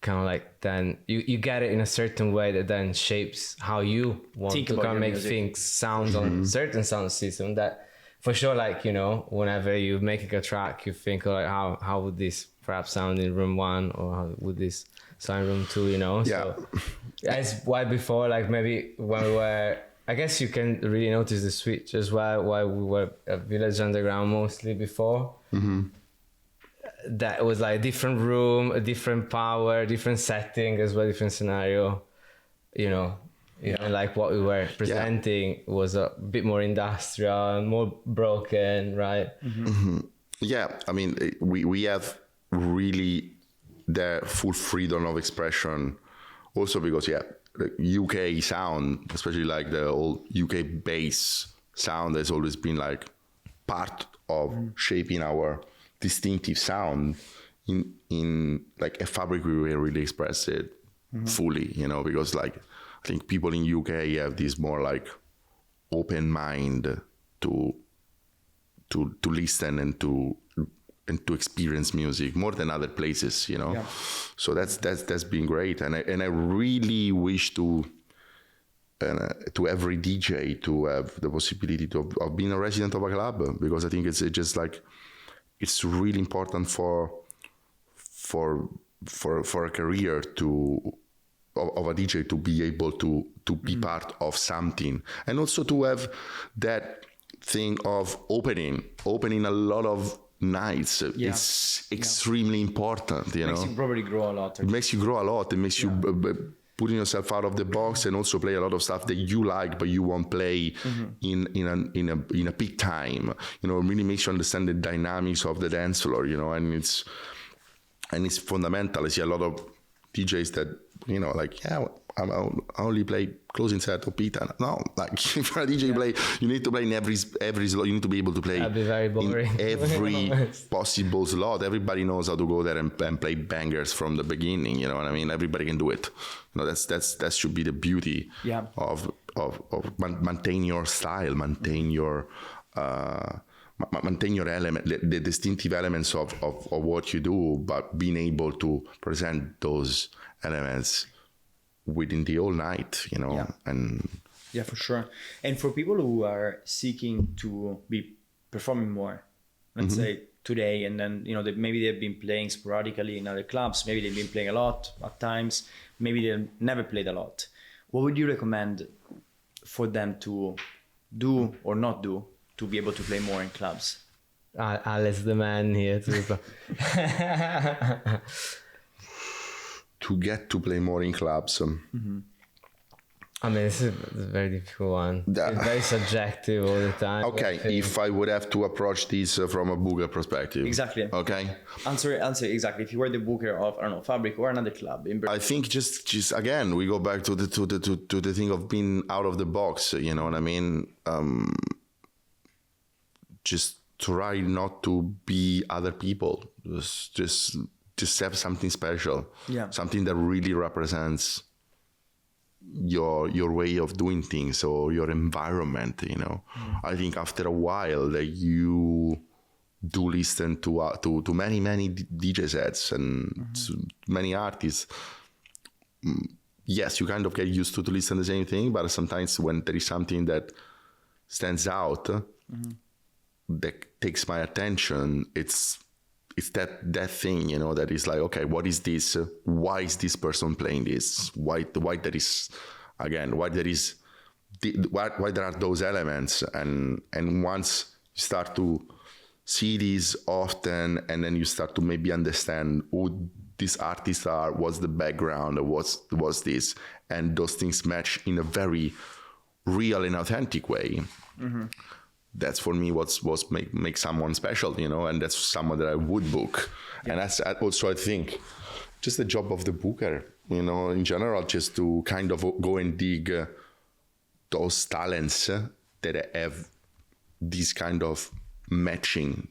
kind of like then you get it in a certain way that then shapes how you want to kind of make things sound on certain sound system. That for sure, like, you know, whenever you make a track, you think like how would this perhaps sound in room 1, or how would this sound in room 2, you know? Yeah. So that's why before, like maybe when we were, I guess you can really notice the switch as well, why we were at Village Underground mostly before. That was like a different room, a different power, different setting as well, different scenario, you know. And like what we were presenting was a bit more industrial, more broken, right? Yeah, I mean, we have really the full freedom of expression, also because the UK sound, especially like the old UK bass sound, has always been like part of shaping our distinctive sound. In like a Fabric, we will really express it fully, you know, because like I think people in UK have this more like open mind to listen and to experience music more than other places, you know. So that's been great, and I really wish to every DJ to have the possibility of being a resident of a club, because I think it's just like it's really important for a career of a DJ to be able to be part of something, and also to have that thing of opening a lot of nights. It's extremely important, you know. Makes you probably grow a lot. It makes you grow a lot. It makes you putting yourself out of the box, and also play a lot of stuff that you like but you won't play in a peak time. You know, it really makes you understand the dynamics of the dance floor, you know, and it's fundamental. I see a lot of DJs that, you know, like, I only play closing set of Pita. No, like if you're a DJ, you need to play in every slot. You need to be able to play That'd be very boring. in every possible slot. Everybody knows how to go there and play bangers from the beginning. You know what I mean? Everybody can do it. You know, that should be the beauty of maintain your style, maintain your element, the distinctive elements of what you do, but being able to present those elements within the whole night, you know. And for sure. And for people who are seeking to be performing more, let's say today, and then, you know, maybe they've been playing sporadically in other clubs, maybe they've been playing a lot at times, maybe they've never played a lot. What would you recommend for them to do or not do to be able to play more in clubs? Alex the man here to get to play more in clubs. I mean, this is a very difficult one. It's very subjective all the time. Okay, if I would have to approach this from a booker perspective. Exactly. Okay. Answer exactly. If you were the booker of, I don't know, Fabric or another club in Berlin. I think just again we go back to the thing of being out of the box. You know what I mean? Just try not to be other people. Just have something special. Something that really represents your way of doing things or your environment, you know. I think after a while that you do listen to many DJ sets and to many artists, yes, you kind of get used to listen to the same thing, but sometimes when there is something that stands out that takes my attention, it's that thing, you know, that is like, okay, what is this? Why is this person playing this? Why there is, again, why there are those elements, and once you start to see these often, and then you start to maybe understand who these artists are, what's the background, what's this, and those things match in a very real and authentic way. That's for me what's make someone special, you know, and that's someone that I would book. And that's also, I think, just the job of the booker, you know, in general, just to kind of go and dig those talents that have these kind of matching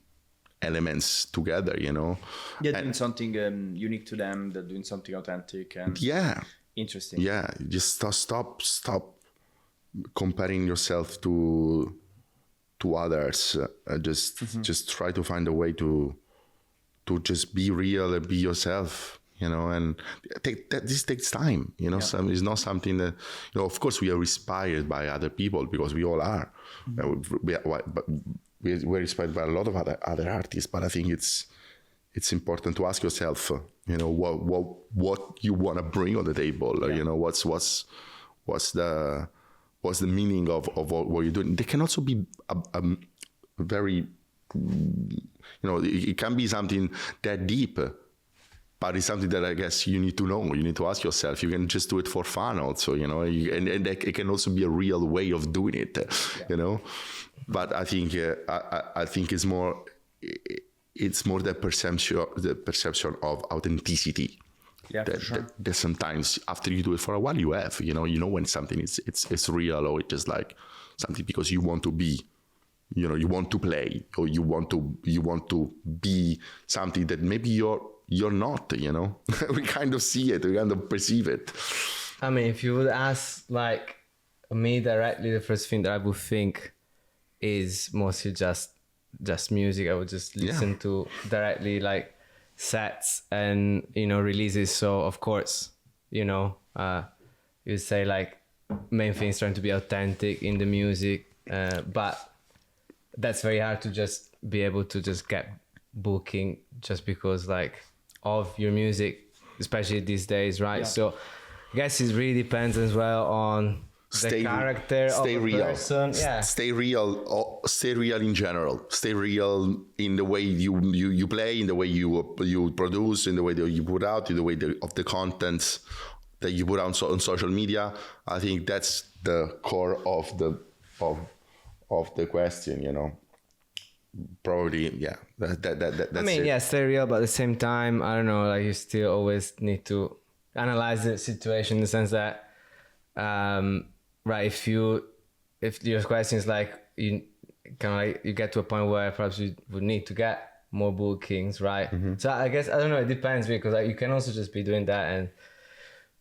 elements together, you know. Yeah, doing something unique to them, they're doing something authentic and interesting. Yeah, just stop comparing yourself to others. Just try to find a way to just be real and be yourself, you know. And this takes time, you know. It's not something that, you know, of course we are inspired by other people, because we all are. We're inspired by a lot of other artists, but I think it's important to ask yourself, you know, what you want to bring on the table. You know, what's the meaning of what you're doing. There can also be a very, you know, it can be something that deep, but it's something that I guess you need to know. You need to ask yourself. You can just do it for fun also, you know, and it can also be a real way of doing it, you know. But I think I think it's more the perception of authenticity. Yeah, for sure. That sometimes after you do it for a while, you know when something it's real, or it's just like something because you want to be, you know, you want to play, or you want to be something that maybe you're not, you know. We kind of see it, we kind of perceive it. I mean, if you would ask like me directly, the first thing that I would think is mostly just music. I would just listen to directly like sets and, you know, releases. So of course, you know, you say like main thing is trying to be authentic in the music, but that's very hard to just be able to just get booking just because like of your music, especially these days, right? So I guess it really depends as well on the character of the person. Stay real in general. Stay real in the way you play, in the way you produce, in the way that you put out, in the way of the contents that you put out on social media. I think that's the core of the question, you know. Probably, that's I mean, stay real, but at the same time, I don't know, like you still always need to analyze the situation in the sense that, right, if your question is like you kind of like you get to a point where perhaps you would need to get more bookings, right? So I guess, I don't know, it depends, because like you can also just be doing that and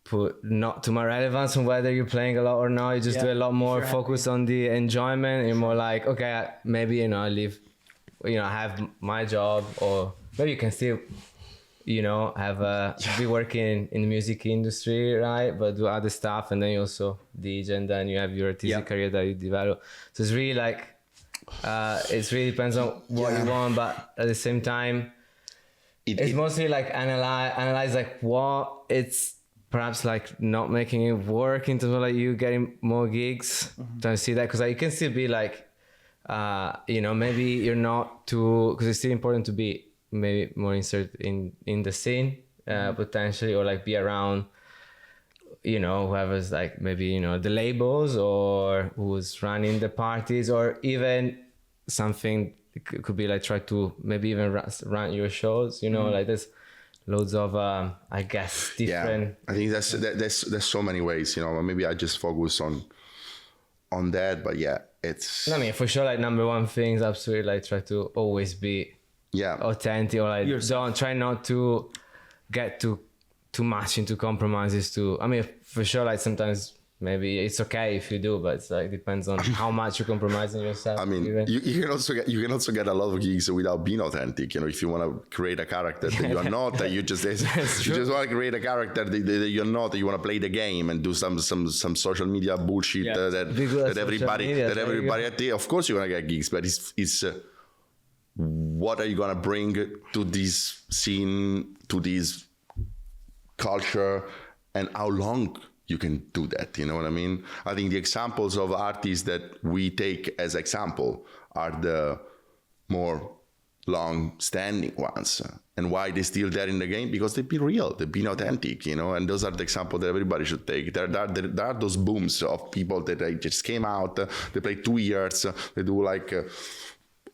put not too much relevance on whether you're playing a lot or not. You just do a lot more focus on the enjoyment. You're more like, okay, maybe, you know, I leave, you know, I have my job, or maybe you can still, you know, have be working in the music industry, right? But do other stuff, and then you also DJ, and then you have your artistic career that you develop. So it's really like, it really depends on what you want, but at the same time, it's mostly like analyze like what it's perhaps like not making it work in terms of like you getting more gigs. Trying to see that, because like, you can still be like, you know, maybe you're not too, because it's still important to be maybe more inserted in the scene, potentially, or like be around, you know, whoever's like maybe, you know, the labels, or who's running the parties, or even something could be like try to maybe even run your shows, you know, like there's loads of I guess different. I think there's so many ways, you know. Maybe I just focus on that, but it's, I mean, for sure, like number one thing is absolutely like try to always be authentic, or like don't try not to get too much into compromises too. I mean, for sure, like sometimes maybe it's okay if you do, but it's like depends on how much you compromise on yourself. I mean, even. you can also get a lot of gigs without being authentic. You know, if you want to create a character that you are not, that you just want to create a character that you're not, that you want to play the game and do some social media bullshit that everybody at the, of course you're gonna get gigs, but it's what are you gonna bring to this scene, to this culture, and how long you can do that, you know what I mean? I think the examples of artists that we take as example are the more long-standing ones. And why they're still there in the game? Because they've been real, they've been authentic, you know, and those are the examples that everybody should take. There are those booms of people that they just came out, they play 2 years, they do like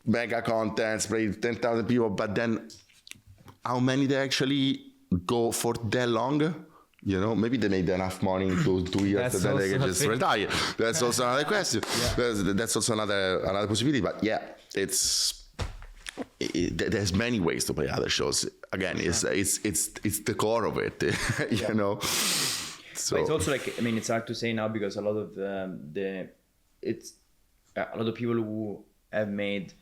mega contents, play 10,000 people, but then how many they actually go for that long? You know, maybe they made enough money in 2 years and then they can just retire. That's also another question. That's also another possibility. But yeah, there's many ways to play other shows. Again, it's the core of it, you know. So but it's also like, I mean, it's hard to say now because a lot of people who have made.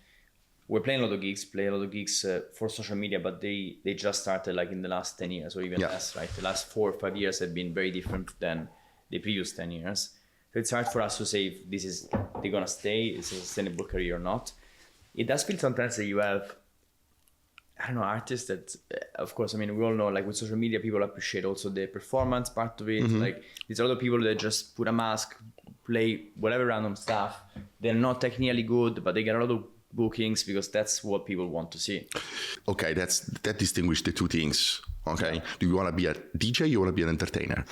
We're playing a lot of gigs, for social media, but they just started like in the last 10 years or even less, right? The last 4 or 5 years have been very different than the previous 10 years. So it's hard for us to say if they're going to stay, it's a sustainable career or not. It does feel sometimes that you have, I don't know, artists that, of course, I mean, we all know, like with social media, people appreciate also the performance part of it. Mm-hmm. Like there's a lot of people that just put a mask, play whatever random stuff. They're not technically good, but they get a lot of bookings because that's what people want to see. Okay, that distinguishes the two things. Okay, do you want to be a DJ? You want to be an entertainer?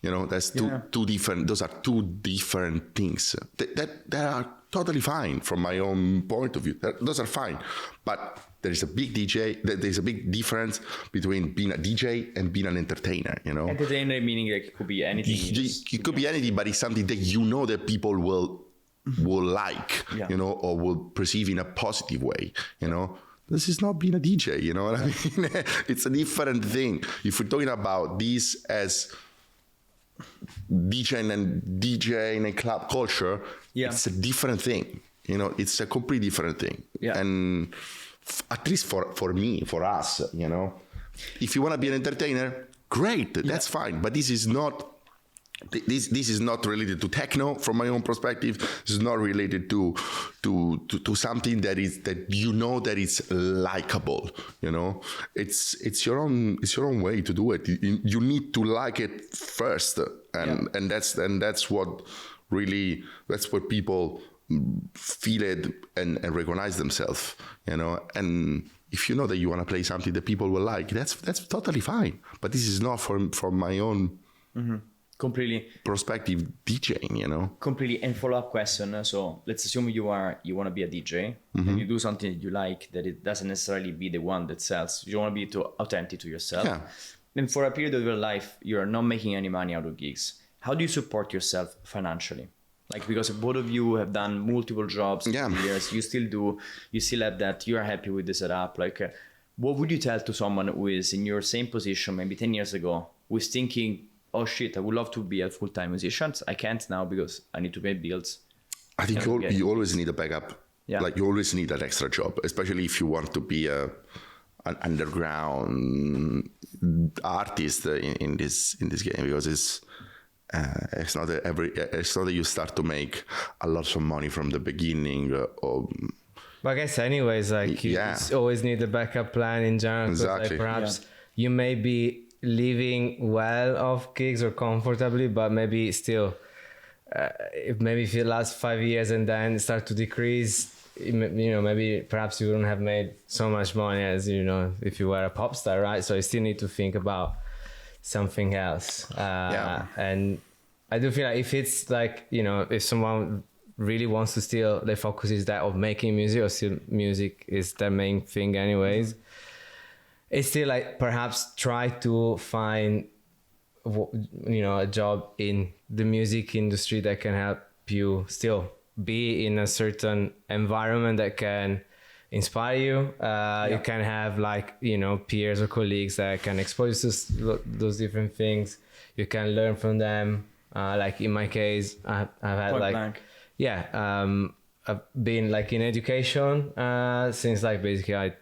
You know, that's two different. Those are two different things that are totally fine from my own point of view. Those are fine, but there is a big there's a big difference between being a DJ and being an entertainer. You know, entertainer meaning like it could be anything. It could be anything, but it's something that you know that people will like, you know, or will perceive in a positive way, you know. This is not being a DJ, you know what I mean? It's a different thing. If we're talking about this as DJ and club culture, it's a different thing, you know. It's a completely different thing. And at least for me, for us, you know, if you want to be an entertainer, great, that's fine. But this is not related to techno from my own perspective. This is not related to something that you know that is likable. You know, it's your own way to do it. You need to like it first, and that's what people feel it and recognize themselves. You know, and if you know that you want to play something that people will like, that's totally fine. But this is not from my own. Mm-hmm. Completely prospective DJing, you know. Completely. And follow-up question. So let's assume you want to be a DJ and you do something that you like, that it doesn't necessarily be the one that sells. You want to be too authentic to yourself. Yeah. And for a period of your life, you're not making any money out of gigs. How do you support yourself financially? Like, because both of you have done multiple jobs for years, you still have that, you're happy with the setup. Like, what would you tell to someone who is in your same position, maybe 10 years ago, who is thinking, oh shit, I would love to be a full-time musician. I can't now because I need to pay bills. I think you always need a backup. Yeah. Like you always need an extra job, especially if you want to be an underground artist in this game, because it's not that you start to make a lot of money from the beginning. But I guess anyways, like you always need a backup plan in general. Exactly. Like perhaps you may be living well off gigs or comfortably, but maybe still if it lasts 5 years and then start to decrease, you know, maybe perhaps you wouldn't have made so much money as, you know, if you were a pop star, right? So you still need to think about something else. And I do feel like if it's like, you know, if someone really wants to still, their focus is that of making music, or still music is their main thing anyways, it's still like perhaps try to find, you know, a job in the music industry that can help you still be in a certain environment that can inspire you. You can have like, you know, peers or colleagues that can expose you to those different things. You can learn from them. Like in my case, I've had Point like, blank. I've been like in education since like basically I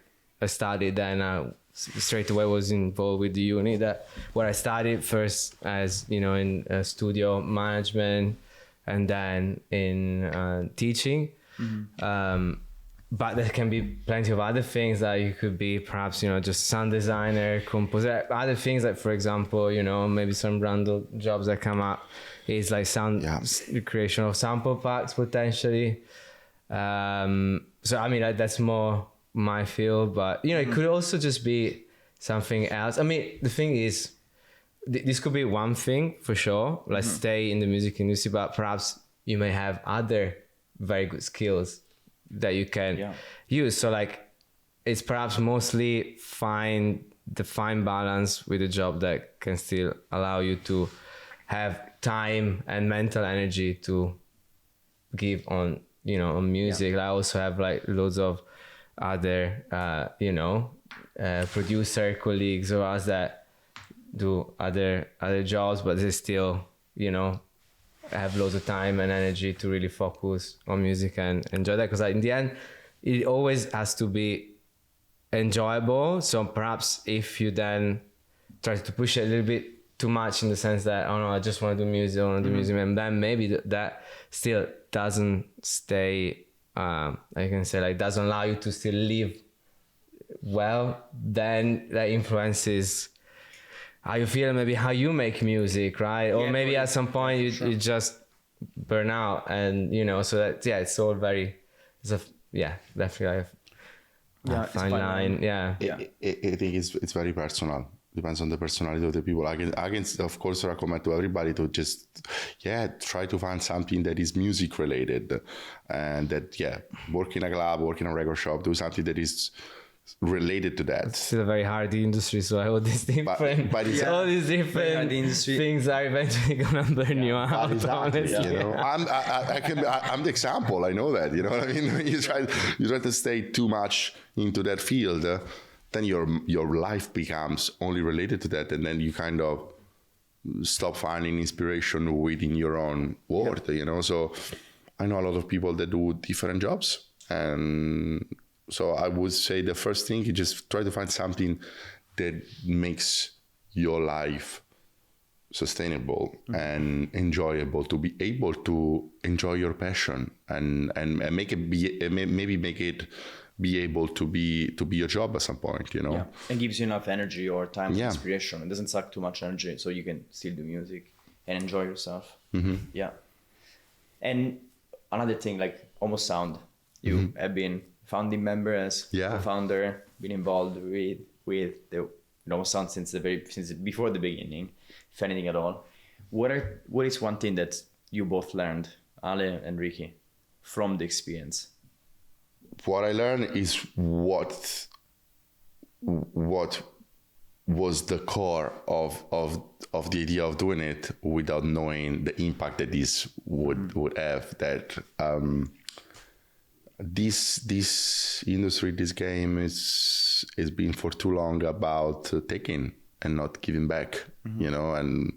studied, then straight away was involved with the uni that where I studied first as in studio management and then in teaching. But there can be plenty of other things that you could be, perhaps just sound designer, composer, other things like, for example, maybe some random jobs that come up is like sound creation of sample packs potentially. So I mean that's more my field, but it could also just be something else. I mean, the thing is, this could be one thing for sure. Let's stay in the music industry, but perhaps you may have other very good skills that you can use. So like, it's perhaps mostly find the fine balance with a job that can still allow you to have time and mental energy to give on on music. I also have like loads of other producer colleagues or us that do other jobs, but they still have loads of time and energy to really focus on music and enjoy that, because in the end it always has to be enjoyable. So perhaps if you then try to push it a little bit too much in the sense that, oh no, I just want to do music, I want to do music, and then maybe that still doesn't stay, I can say, like, doesn't allow you to still live well, then that influences how you feel, maybe how you make music, right? Or maybe at some point you just burn out, and so that it's all very, definitely a fine line. I think it's very personal. Depends on the personality of the people. I can of course recommend to everybody to just try to find something that is music related, and that work in a club, work in a record shop, do something that is related to that. It's still a very hard industry, so all these different, but all these different things are eventually gonna burn you out. Exactly, I'm the example. I know that. You know what I mean? When you try to stay too much into that field, then your life becomes only related to that, and then you kind of stop finding inspiration within your own world. So I know a lot of people that do different jobs, and so I would say the first thing, you just try to find something that makes your life sustainable and enjoyable, to be able to enjoy your passion and make it be able to be a job at some point, and gives you enough energy or time and inspiration. It doesn't suck too much energy, so you can still do music and enjoy yourself. And another thing, like Almost Sound, you have been founding member, as co-founder, been involved with the Almost Sound since before the beginning, if anything at all. What is one thing that you both learned, Ale and Ricky, from the experience? What I learned is what was the core of the idea of doing it, without knowing the impact that this would have. That this industry, this game is been for too long about taking and not giving back, and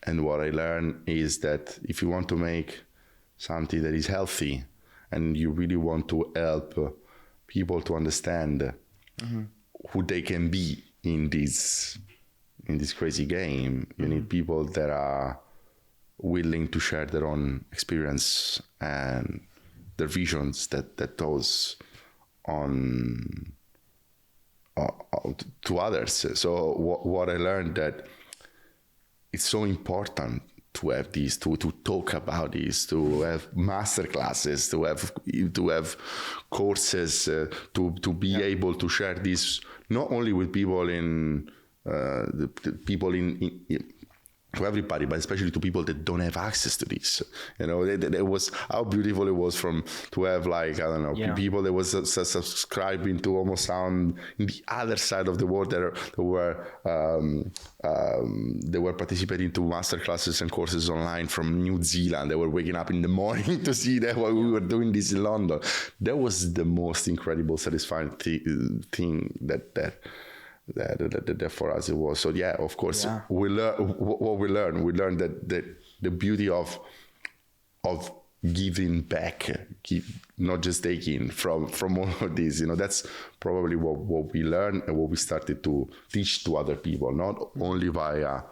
what I learned is that if you want to make something that is healthy, and you really want to help people to understand who they can be in this crazy game, you need people that are willing to share their own experience and their visions that those on to others. So what I learned, that it's so important to have these, to talk about this, to have master classes, to have courses, to be able to share this not only with people in the people in to everybody, but especially to people that don't have access to this. It was how beautiful it was to have, like, I don't know, people that was subscribing to Almost Sound in the other side of the world that were participating to master classes and courses online from New Zealand. They were waking up in the morning to see that while we were doing this in London. That was the most incredible, satisfying thing that for us it was. So of course, we learned that the beauty of giving back, not just taking from all of this. That's probably what we learned and what we started to teach to other people, not only via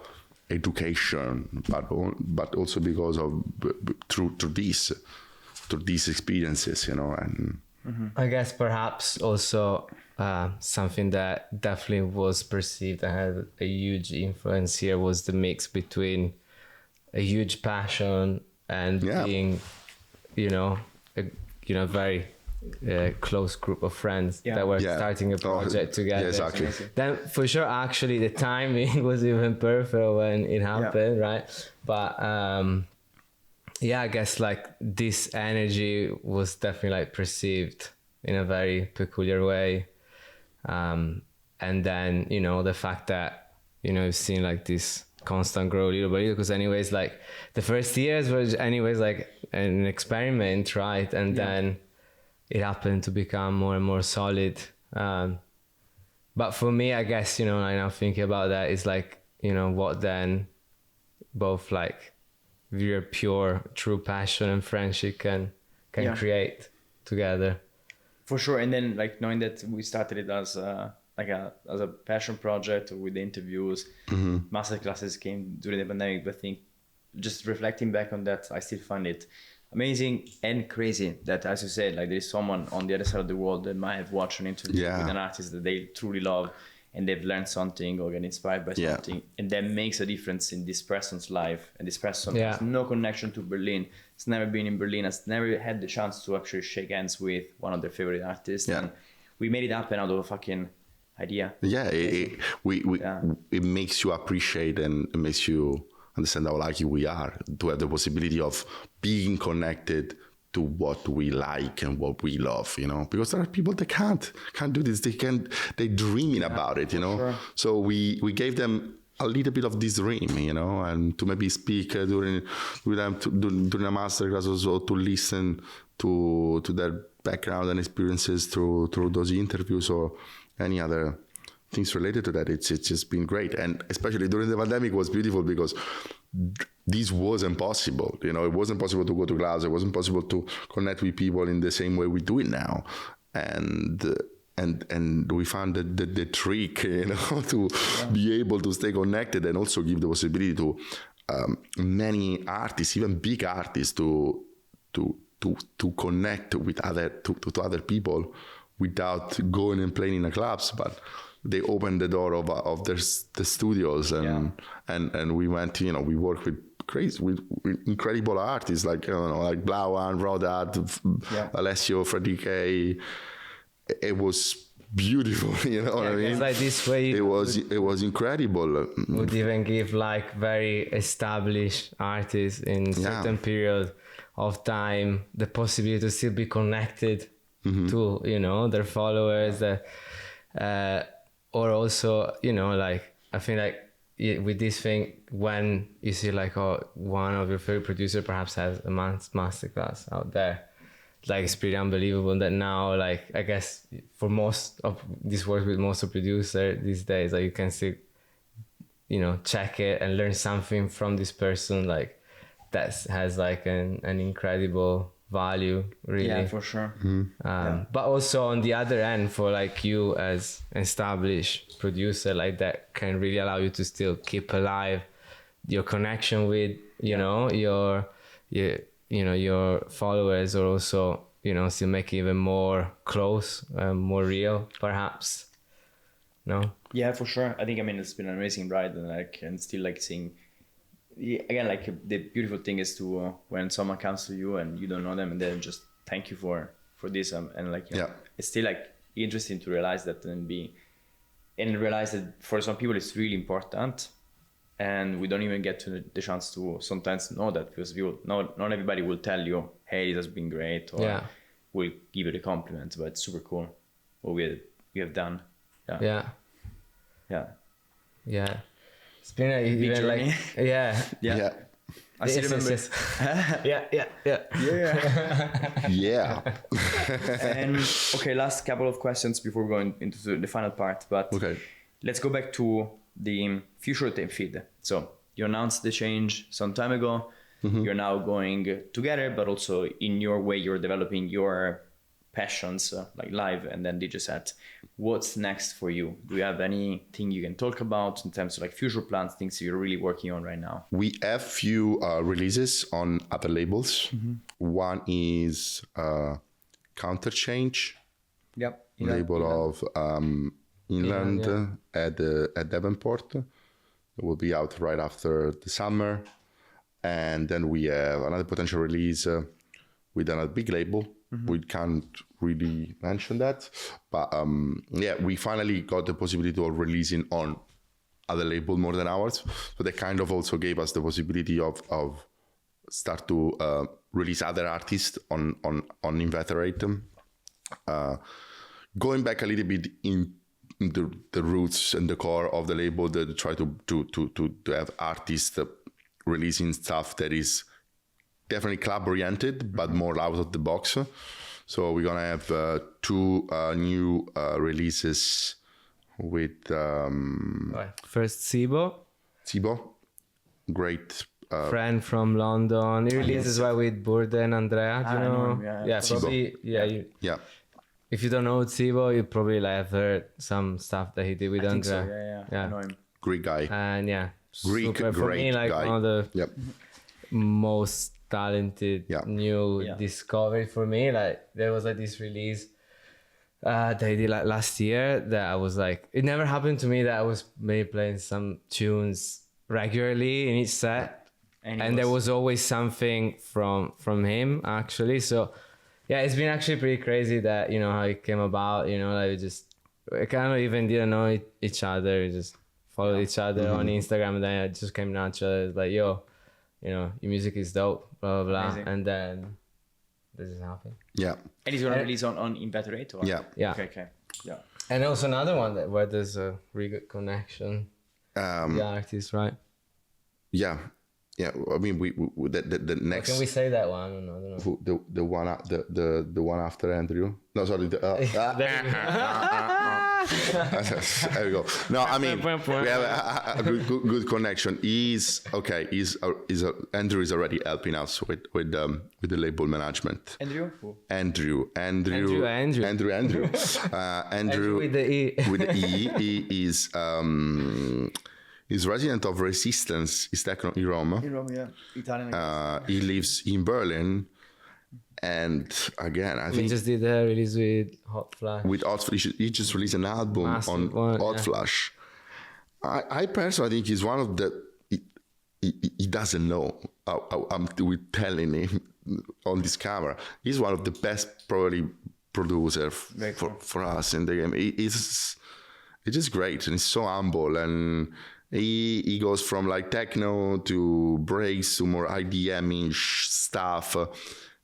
education, but also because of through these experiences, and I guess perhaps also something that definitely was perceived and had a huge influence here was the mix between a huge passion and being, a very close group of friends that were starting a project together. Yeah, exactly. Then for sure, actually, the timing was even perfect when it happened, right? But I guess like this energy was definitely like perceived in a very peculiar way. And then, the fact that, you've seen like this constant grow little by little, because anyways, like the first years was anyways like an experiment, right? And then it happened to become more and more solid. But for me, I guess, I now thinking about that is like, what then both like your pure true passion and friendship can create together. For sure. And then like knowing that we started it as a passion project with the interviews, masterclasses came during the pandemic. But I think just reflecting back on that, I still find it amazing and crazy that, as you said, like there is someone on the other side of the world that might have watched an interview with an artist that they truly love and they've learned something or get inspired by something, and that makes a difference in this person's life. And this person has no connection to Berlin, has never been in Berlin, has never had the chance to actually shake hands with one of their favorite artists. And we made it happen out of a fucking idea. It makes you appreciate and it makes you understand how lucky we are to have the possibility of being connected to what we like and what we love, because there are people that can't do this. They're dreaming about it, Sure. So we gave them a little bit of this dream, and to maybe speak during a masterclass also, to listen to their background and experiences through those interviews or any other things related to that. It's just been great. And especially during the pandemic was beautiful because this wasn't possible. It wasn't possible to go to class. It wasn't possible to connect with people in the same way we do it now. And we found the trick, to be able to stay connected and also give the possibility to many artists, even big artists, to connect with other people without going and playing in the clubs, but they opened the door of the studios and we went, we worked with incredible artists like Blauan, Rodat, Alessio, Frederique. It was beautiful, what I mean? It's like this way. It was incredible. Would even give like very established artists in certain period of time the possibility to still be connected to their followers, or also like I think like with this thing, when you see like one of your favorite producer perhaps has a masterclass out there, like it's pretty unbelievable that now, like I guess for most of this work with most of producer these days, like you can still check it and learn something from this person, like that has like an incredible value, really. For sure. But also on the other end, for like you as established producer, like that can really allow you to still keep alive your connection with your followers, or also still make it even more close, more real perhaps. For sure. I think it's been an amazing ride, and and still like seeing again, like the beautiful thing is to when someone comes to you and you don't know them and then just thank you for this, and like it's still like interesting to realize that and realize that for some people it's really important, and we don't even get to the chance to sometimes know that, because not everybody will tell you, hey, this has been great, or will give you the compliment, but it's super cool what we have done. It's been a journey. I still remember. And okay, last couple of questions before we go into the final part. But let's go back to the future of Tapefeed. So you announced the change some time ago. You're now going together, but also in your way, you're developing your passions like live and then DJ set. What's next for you? Do you have anything you can talk about in terms of like future plans, things you're really working on right now? We have few releases on other labels. One is Counterchange, Yep. label of Inland at Devonport. It will be out right after the summer. And then we have another potential release with another big label. We can't really mention that. But we finally got the possibility of releasing on other label more than ours. So they kind of also gave us the possibility of start to release other artists on Inveterate. Going back a little bit in the roots and the core of the label, that try to have artists releasing stuff that is definitely club oriented, but more out of the box. So we're gonna have two new releases with first Sibo, great friend from London. He releases well with Burde and Andrea. Do you know? him, yeah. Yeah, Sibo. probably. Yeah. If you don't know Sibo, you probably have heard some stuff that he did with I think Andrea. so, yeah. I know him. Great guy. And Greek, super, for me, great like guy. one of the Yep. most talented new discovery for me. Like there was like this release they did like last year that I was like, it never happened to me that I was maybe playing some tunes regularly in each set, and there was always something from him actually. So yeah, it's been actually pretty crazy that, you know, how it came about, you know, like we kind of even didn't know each other, we just followed each other on Instagram, and then it just came natural. It's like, yo, you know, your music is dope, blah, blah, blah. Amazing. And then this is happening. Yeah. And he's going to release on Inveterate? Or? Yeah. Yeah. Okay. Yeah. And also another one where there's a really good connection. The artist, right? Yeah. Yeah. I mean, we the next. Can we say that one? I don't know. The one after Andrew. No, sorry. There There we go. No, I mean, we have a good connection. Andrew is already helping us with the label management. Andrew? Who? Andrew. Andrew with the E. With the E. He is resident of Resistance, is techno in Rome. In Rome, yeah. Italian. He lives in Berlin. And again, I think We just did a release with Hot Flash. with Hot Flash, he just released an album on Hot Flash. I personally think he's one of the. He doesn't know. We're telling him on this camera. He's one of the best probably producer for us in the game. It's just great, and he's so humble, and he goes from like techno to breaks to more IDM-ish stuff.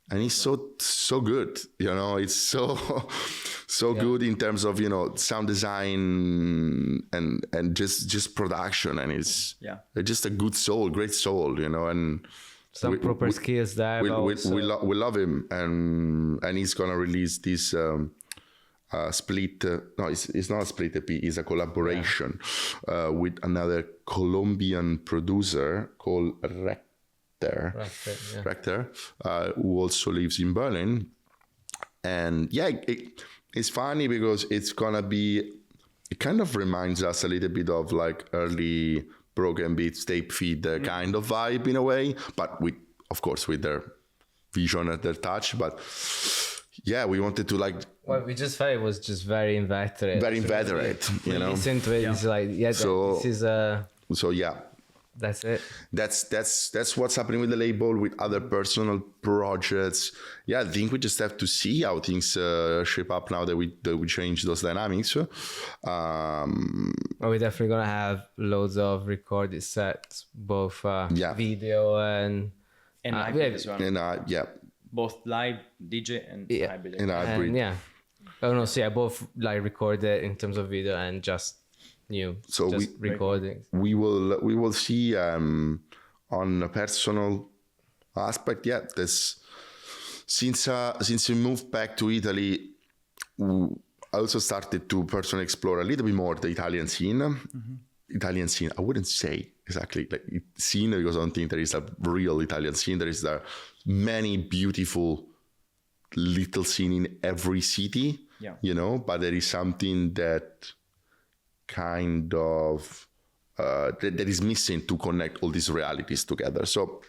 And he's so good, you know. It's so good in terms of, you know, sound design and just production, and it's just a good soul, great soul, you know. And some proper skills there. We love him, and he's gonna release this split. No, it's not a split EP. It's a collaboration with another Colombian producer called Rector, who also lives in Berlin. And it's funny because it's gonna be, it kind of reminds us a little bit of like early broken beats, Tapefeed kind of vibe in a way, but with, of course, with their vision and their touch. But yeah, we wanted to like. Well, we just felt it was just very Inveterate. Very Inveterate, you know. Listen to it, it's like, this is a. So yeah. That's it. That's what's happening with the label, with other personal projects. Yeah, I think we just have to see how things shape up now that we change those dynamics. Well, we're definitely gonna have loads of recorded sets, both video and hybrid as well. And both live DJ and hybrid. And hybrid. And yeah. Oh no, so yeah, both like recorded in terms of video and just recordings. We will see on a personal aspect. Yeah, this since we moved back to Italy, I also started to personally explore a little bit more the Italian scene. Italian scene. I wouldn't say exactly. Like scene, because I don't think there is a real Italian scene. There is many beautiful little scene in every city, you know, but there is something that kind of that is missing to connect all these realities together. So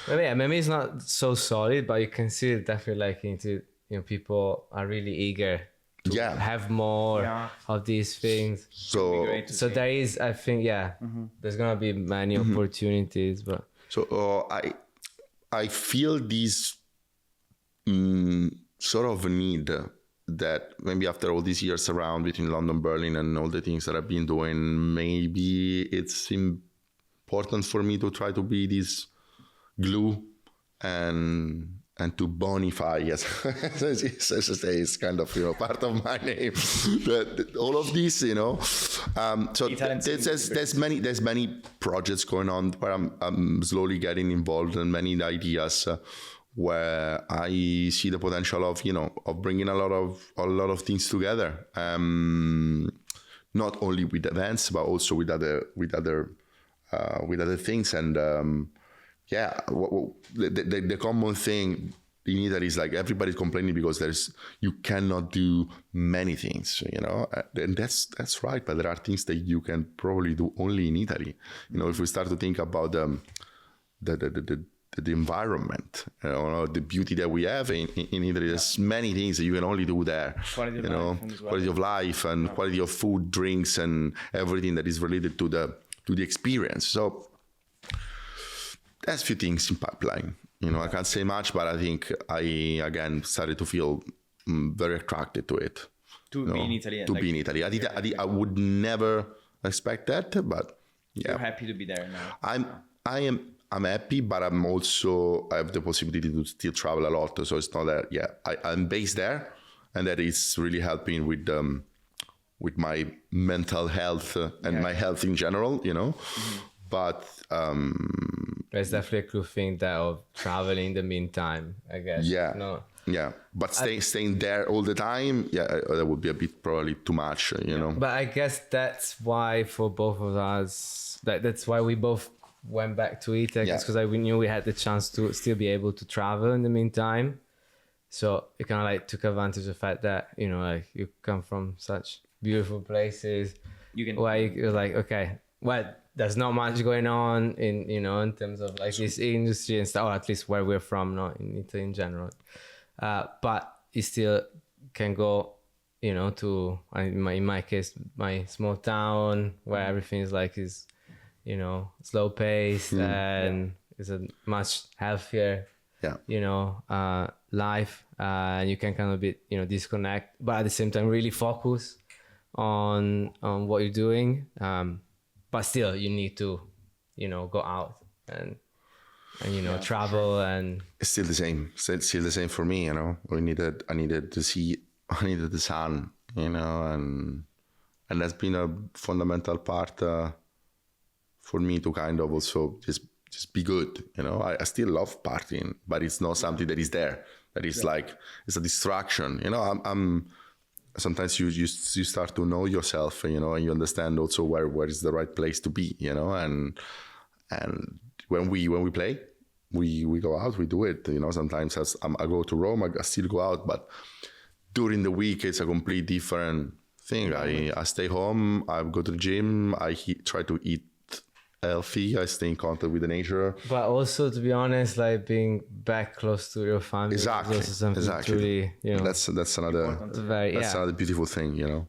Well, yeah, maybe it's not so solid, but you can see it definitely like into, you know, people are really eager to have more of these things. So there is, I think, there's gonna be many opportunities, but I feel this sort of need that maybe after all these years around between London, Berlin, and all the things that I've been doing, maybe it's important for me to try to be this glue and to bonify, yes, as I say, it's kind of, you know, part of my name. But all of this, you know, so there's many projects going on where I'm slowly getting involved in many ideas where I see the potential of, you know, of bringing a lot of things together, not only with events but also with other things. And the common thing in Italy is like everybody's complaining because you cannot do many things, you know, and that's right. But there are things that you can probably do only in Italy. You know, if we start to think about the environment, you know, the beauty that we have in Italy, there's many things that you can only do there. Quality of life and quality of food, drinks, and everything that is related to the experience. So there's a few things in pipeline. You know, I can't say much, but I think I again started to feel very attracted to it. To be in Italy. Be in Italy. I would never expect that, but yeah. You're happy to be there now. I'm happy, but I have the possibility to still travel a lot. So it's not that, I'm based there, and that is really helping with my mental health and my health in general, you know. But there's definitely a cool thing that of traveling in the meantime, I guess. Yeah, but staying there all the time, that would be a bit probably too much, you know. But I guess that's why for both of us, that's why we both went back to Italy, because we knew we had the chance to still be able to travel in the meantime. So it kind of like took advantage of the fact that, you know, like you come from such beautiful places, you're like, okay, well, there's not much going on in, you know, in terms of like this industry and stuff, or at least where we're from, not in Italy in general. But you still can go, you know, to, in my case, my small town where everything is like you know, slow paced and it's a much healthier, you know, life. And you can kind of you know, disconnect, but at the same time really focus on what you're doing. But still, you need to, you know, go out and you know, travel, and it's still the same. Still the same for me, you know. I needed to see, I needed the sun, you know, and that's been a fundamental part for me to kind of also just be good, you know. I still love partying, but it's not something that is there. That is like, it's a distraction, you know. I'm sometimes you start to know yourself, you know, and you understand also where is the right place to be, you know. And when we play, we go out, we do it, you know. Sometimes I go to Rome, I still go out, but during the week it's a complete different thing. I stay home, I go to the gym, I try to eat healthy, I stay in contact with the nature. But also, to be honest, like being back close to your family is also something truly, you know, that's another another beautiful thing, you know.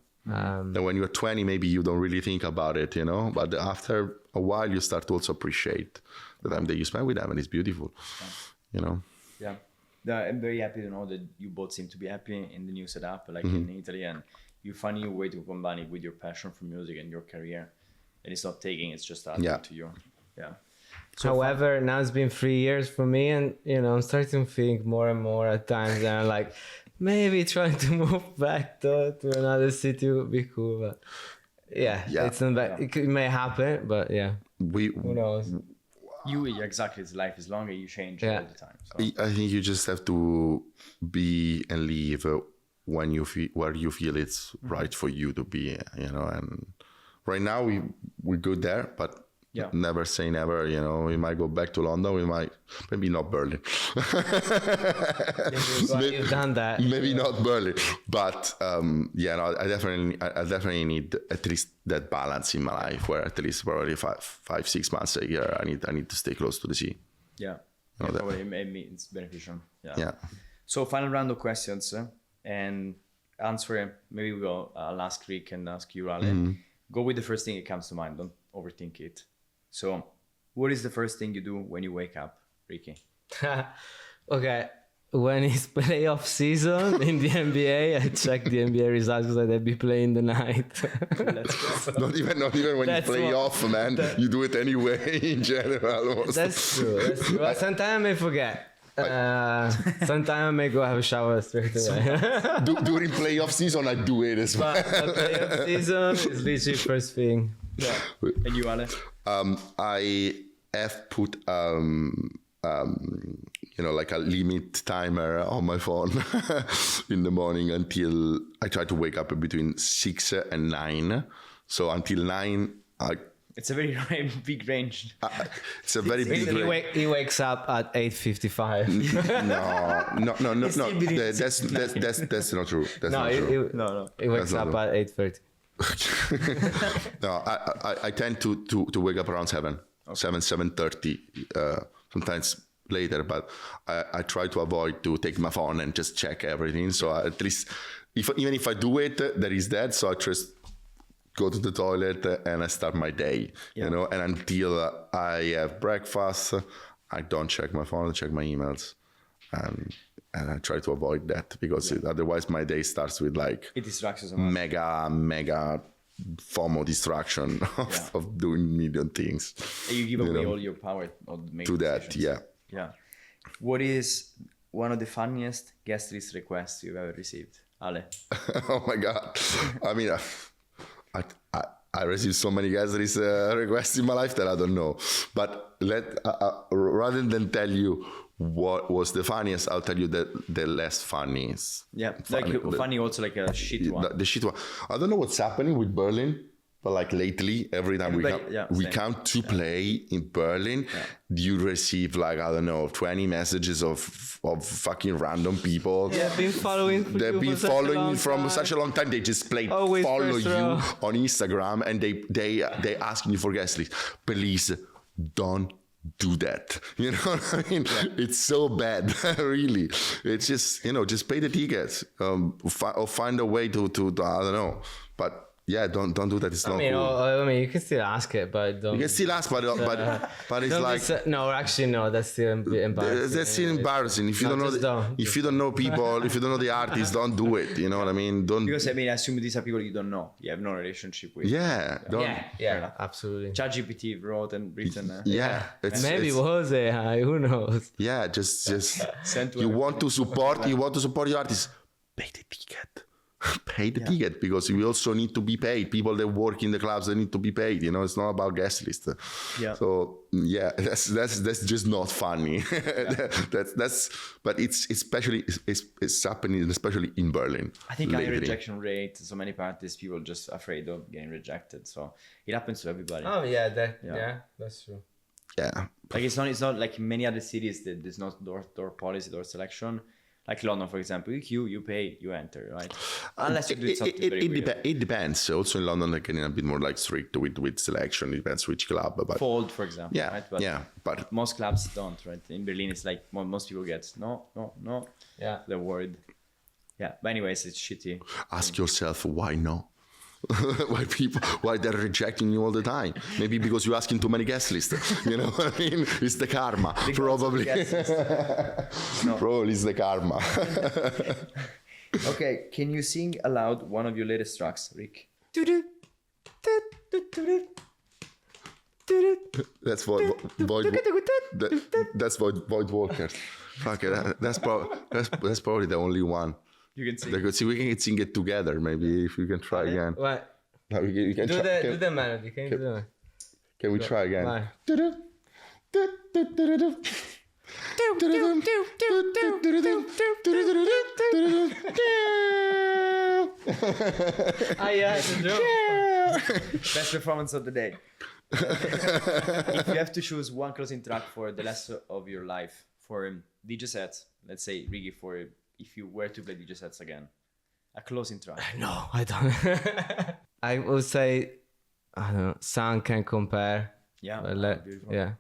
Then when you're 20, maybe you don't really think about it, you know, but after a while you start to also appreciate the time that you spend with them, and it's beautiful, you know. I'm very happy to know that you both seem to be happy in the new setup, like in Italy, and you find a new way to combine it with your passion for music and your career. And it's not taking, it's just adding to you. So however, now it's been 3 years for me, and, you know, I'm starting to think more and more at times, and I'm like, maybe trying to move back to another city would be cool. But it's not bad. It may happen, but who knows? Exactly. Life is longer. You change all the time. So. I think you just have to be and live when you feel where you feel it's right for you to be, you know. And right now we're good there, but Yeah. Never say never. We might go back to London. We might, maybe not Berlin. You've done that. Maybe not Berlin, but I definitely need at least that balance in my life, where at least probably 5-6 months a year I need to stay close to the sea. Yeah. Probably maybe it's beneficial. Yeah. So final round of questions, and answer. Maybe I'll ask Rick and ask you, Ale. Go with the first thing that comes to mind. Don't overthink it. So, what is the first thing you do when you wake up, Ricky? Okay. When it's playoff season in the NBA, I check the NBA results because they'll be playing the night. Let's go. Not even when you play off, man. You do it anyway in general. Almost. That's true. Sometimes I may forget. Sometimes I may go have a shower straight away. During playoff season, I do it as well. But playoff season is literally first thing. Yeah. And you, Ale? I have put like a limit timer on my phone in the morning until I try to wake up between 6 and 9. So until 9, it's a very big range. It's a very big range. He wakes up at 8:55. No. That's not true. That's not true. No. He wakes up at 8:30. No, I tend to wake up around 7, 7:30, sometimes later, but I try to avoid to take my phone and just check everything. So at least, even if I do it, there is that. So I just go to the toilet and I start my day, and until I have breakfast, I don't check my phone, I check my emails. And I try to avoid that because otherwise my day starts with like it distracts you so much. mega FOMO distraction of doing million things. And you give away all your power to that. Yeah. What is one of the funniest guest list requests you've ever received, Ale? Oh my God! I mean, I received so many guest list requests in my life that I don't know. But rather than tell you what was the funniest, I'll tell you the less funniest. Yeah, funny also like a shit one. The shit one. I don't know what's happening with Berlin, but like lately, every time we come to play in Berlin, you receive like, I don't know, 20 messages of fucking random people. Yeah, they've been following from such a long time. They just follow you on Instagram, and they asking you for guest list. Please don't do that. You know what I mean? It's so bad, really. It's just, just pay the tickets, or find a way to I don't know. But yeah, don't do that. It's not cool. I mean, you can still ask it, but don't. You can still ask, but it's like no, actually, no. That's still embarrassing. That's still embarrassing. If you don't know, if you don't know people, if you don't know the artist, don't do it. You know what I mean? Don't. Because I assume these are people you don't know. You have no relationship with. Yeah. Yeah. Absolutely. ChatGPT wrote and written. Maybe was AI. Who knows? Yeah. Just. You want to support your artist. Pay the ticket. Pay the ticket, because we also need to be paid. People that work in the clubs, they need to be paid. It's not about guest list. Yeah. So that's just not funny. But it's happening, especially in Berlin. I think high rejection rate. So many parties, people just afraid of getting rejected. So it happens to everybody. Oh yeah, that's true. Yeah. Like it's not like in many other cities that there's no door policy, door selection. Like London, for example, you pay, you enter, right? Unless you do something very weird. It depends. Also in London, they're getting a bit more like strict with selection. It depends which club. But Fold, for example. Yeah, right? But most clubs don't, right? In Berlin, it's like most people get no. Yeah. They're worried. Yeah, but anyways, it's shitty. Ask yourself why no. Why they're rejecting you all the time? Maybe because you're asking too many guest lists. You know what I mean? It's the karma, probably. Probably it's the karma. Okay, can you sing aloud one of your latest tracks, Rick? That's Void Walker. Fuck it, that's probably the only one. You can sing. Because we can sing it together. Maybe if we can try again. What? No, we can do the melody. Can you do it? Can we try again? Why? Best performance of the day. If you have to choose one closing track for the rest of your life for DJ sets, let's say Ricky, for if you were to play DJ sets again, a closing track. No, I don't. I would say, I don't know, Sound Can Compare. Yeah, beautiful. Yeah.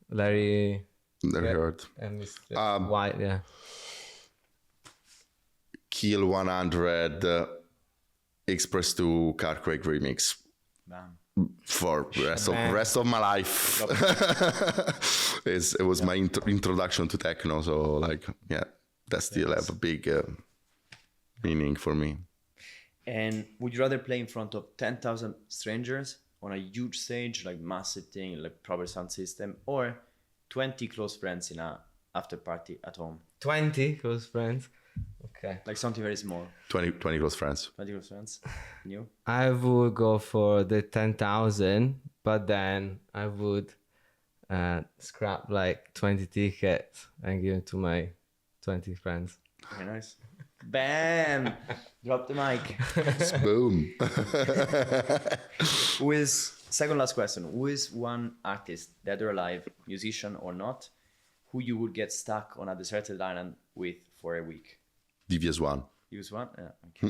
Larry Heard. and Mr. White, yeah. Kill 100 Express to Car Craig remix Bam. for rest of my life. It was my introduction to techno, so like, yeah, that still have a big meaning for me. And would you rather play in front of 10,000 strangers on a huge stage, like massive thing, like proper sound system, or 20 close friends in a after party at home? 20 close friends. Okay. Like something very small. 20 close friends. 20 close friends. You? I would go for the 10,000, but then I would scrap like 20 tickets and give them to my 20 friends. Very nice. Bam! Drop the mic. Boom. Second last question. Who is one artist, dead or alive, musician or not, who you would get stuck on a deserted island with for a week? Devious one. Use one? Yeah, okay.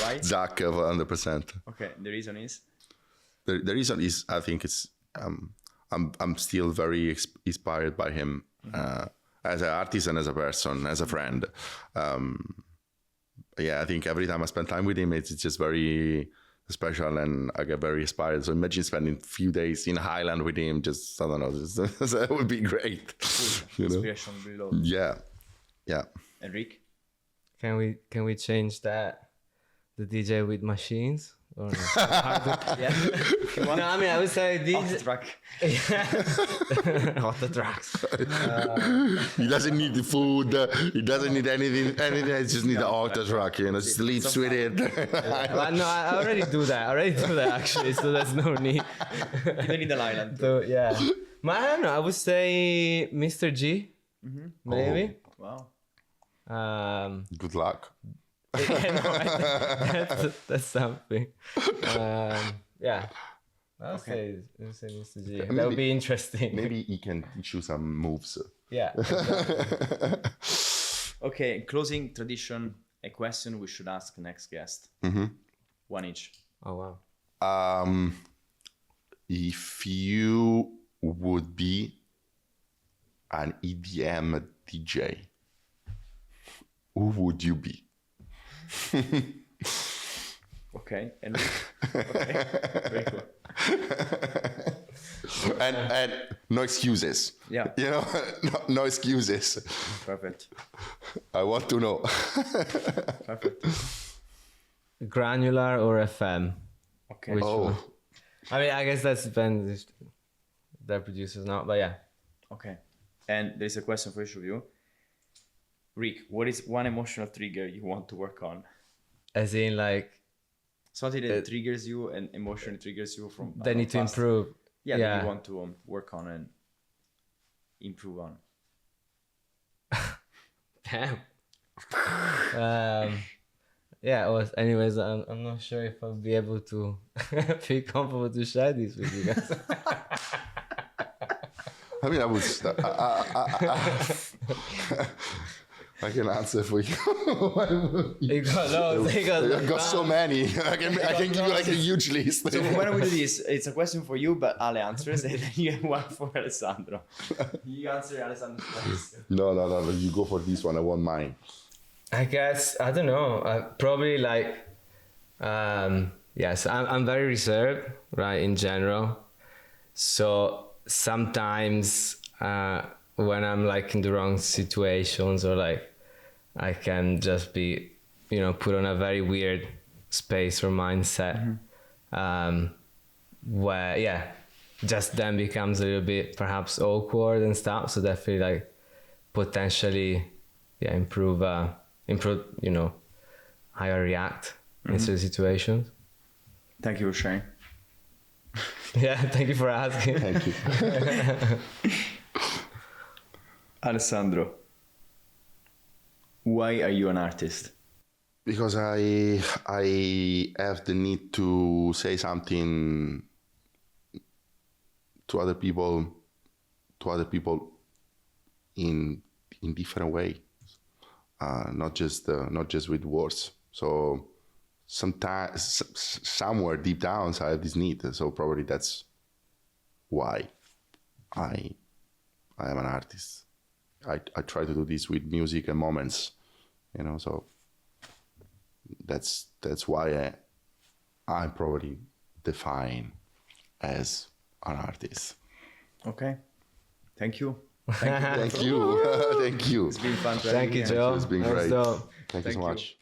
Right? Zach, 100%. Okay, the reason is? The reason is, I think it's I'm still very inspired by him as an artist and as a person, as a friend. Yeah, I think every time I spend time with him, it's just very special, and I get very inspired. So imagine spending a few days in Highland with him. Just, I don't know, that would be great. You know? Inspiration below. Yeah. Enrique? Can we change that? The DJ with machines? Or no? Yeah. If you want. No, I mean, I would say Off the DJ. track. Off the tracks. He doesn't need the food. He doesn't need anything. He just need the auto track, you know, sleeps with it. Well, no, I already do that actually, so there's no need. You don't need an island. So, yeah. But I don't know, I would say Mr. G, maybe. Wow. Good luck. That's something. Yeah. I'll say Mr. G. That would be interesting. Maybe he can teach you some moves. Yeah. Exactly. Okay, closing tradition, a question we should ask next guest. One each. Oh, wow. If you would be an EDM DJ, who would you be? Okay, and okay, very cool. And no excuses. Yeah. You know, no excuses. Perfect. I want to know. Perfect. Granular or FM? Okay. Which one? I mean, I guess that's depends. They're producers now, but yeah. Okay. And there's a question for each of you. Rick, what is one emotional trigger you want to work on? As in, like, something that triggers you and emotionally triggers you from. they need to improve. Yeah, that you want to work on and improve on. Damn. Yeah. Well, anyways, I'm not sure if I'll be able to feel comfortable to share this with you guys. I mean, I would. I can answer for you. You got loads. I've got so many. I can give you like a huge list. So when we do this, it's a question for you, but Ale answers, and then you have one for Alessandro. You answer Alessandro's question. No. You go for this one. I want mine. I guess, I don't know. Probably like, yes, I'm very reserved, right, in general. So sometimes when I'm like in the wrong situations, or like I can just be, put on a very weird space or mindset, where, just then becomes a little bit perhaps awkward and stuff. So definitely like potentially, improve, how I react in certain situations. Thank you for sharing. Yeah, thank you for asking. Thank you. Alessandro, why are you an artist? Because I have the need to say something to other people in different way, not just with words. So sometimes somewhere deep down I have this need. So probably that's why I am an artist. I try to do this with music and moments, so that's why I'm probably defined as an artist. Okay. Thank you. Thank you. Thank you. It's been fun. Thank you, Joe. It's been That was great. dope. Thank you so much.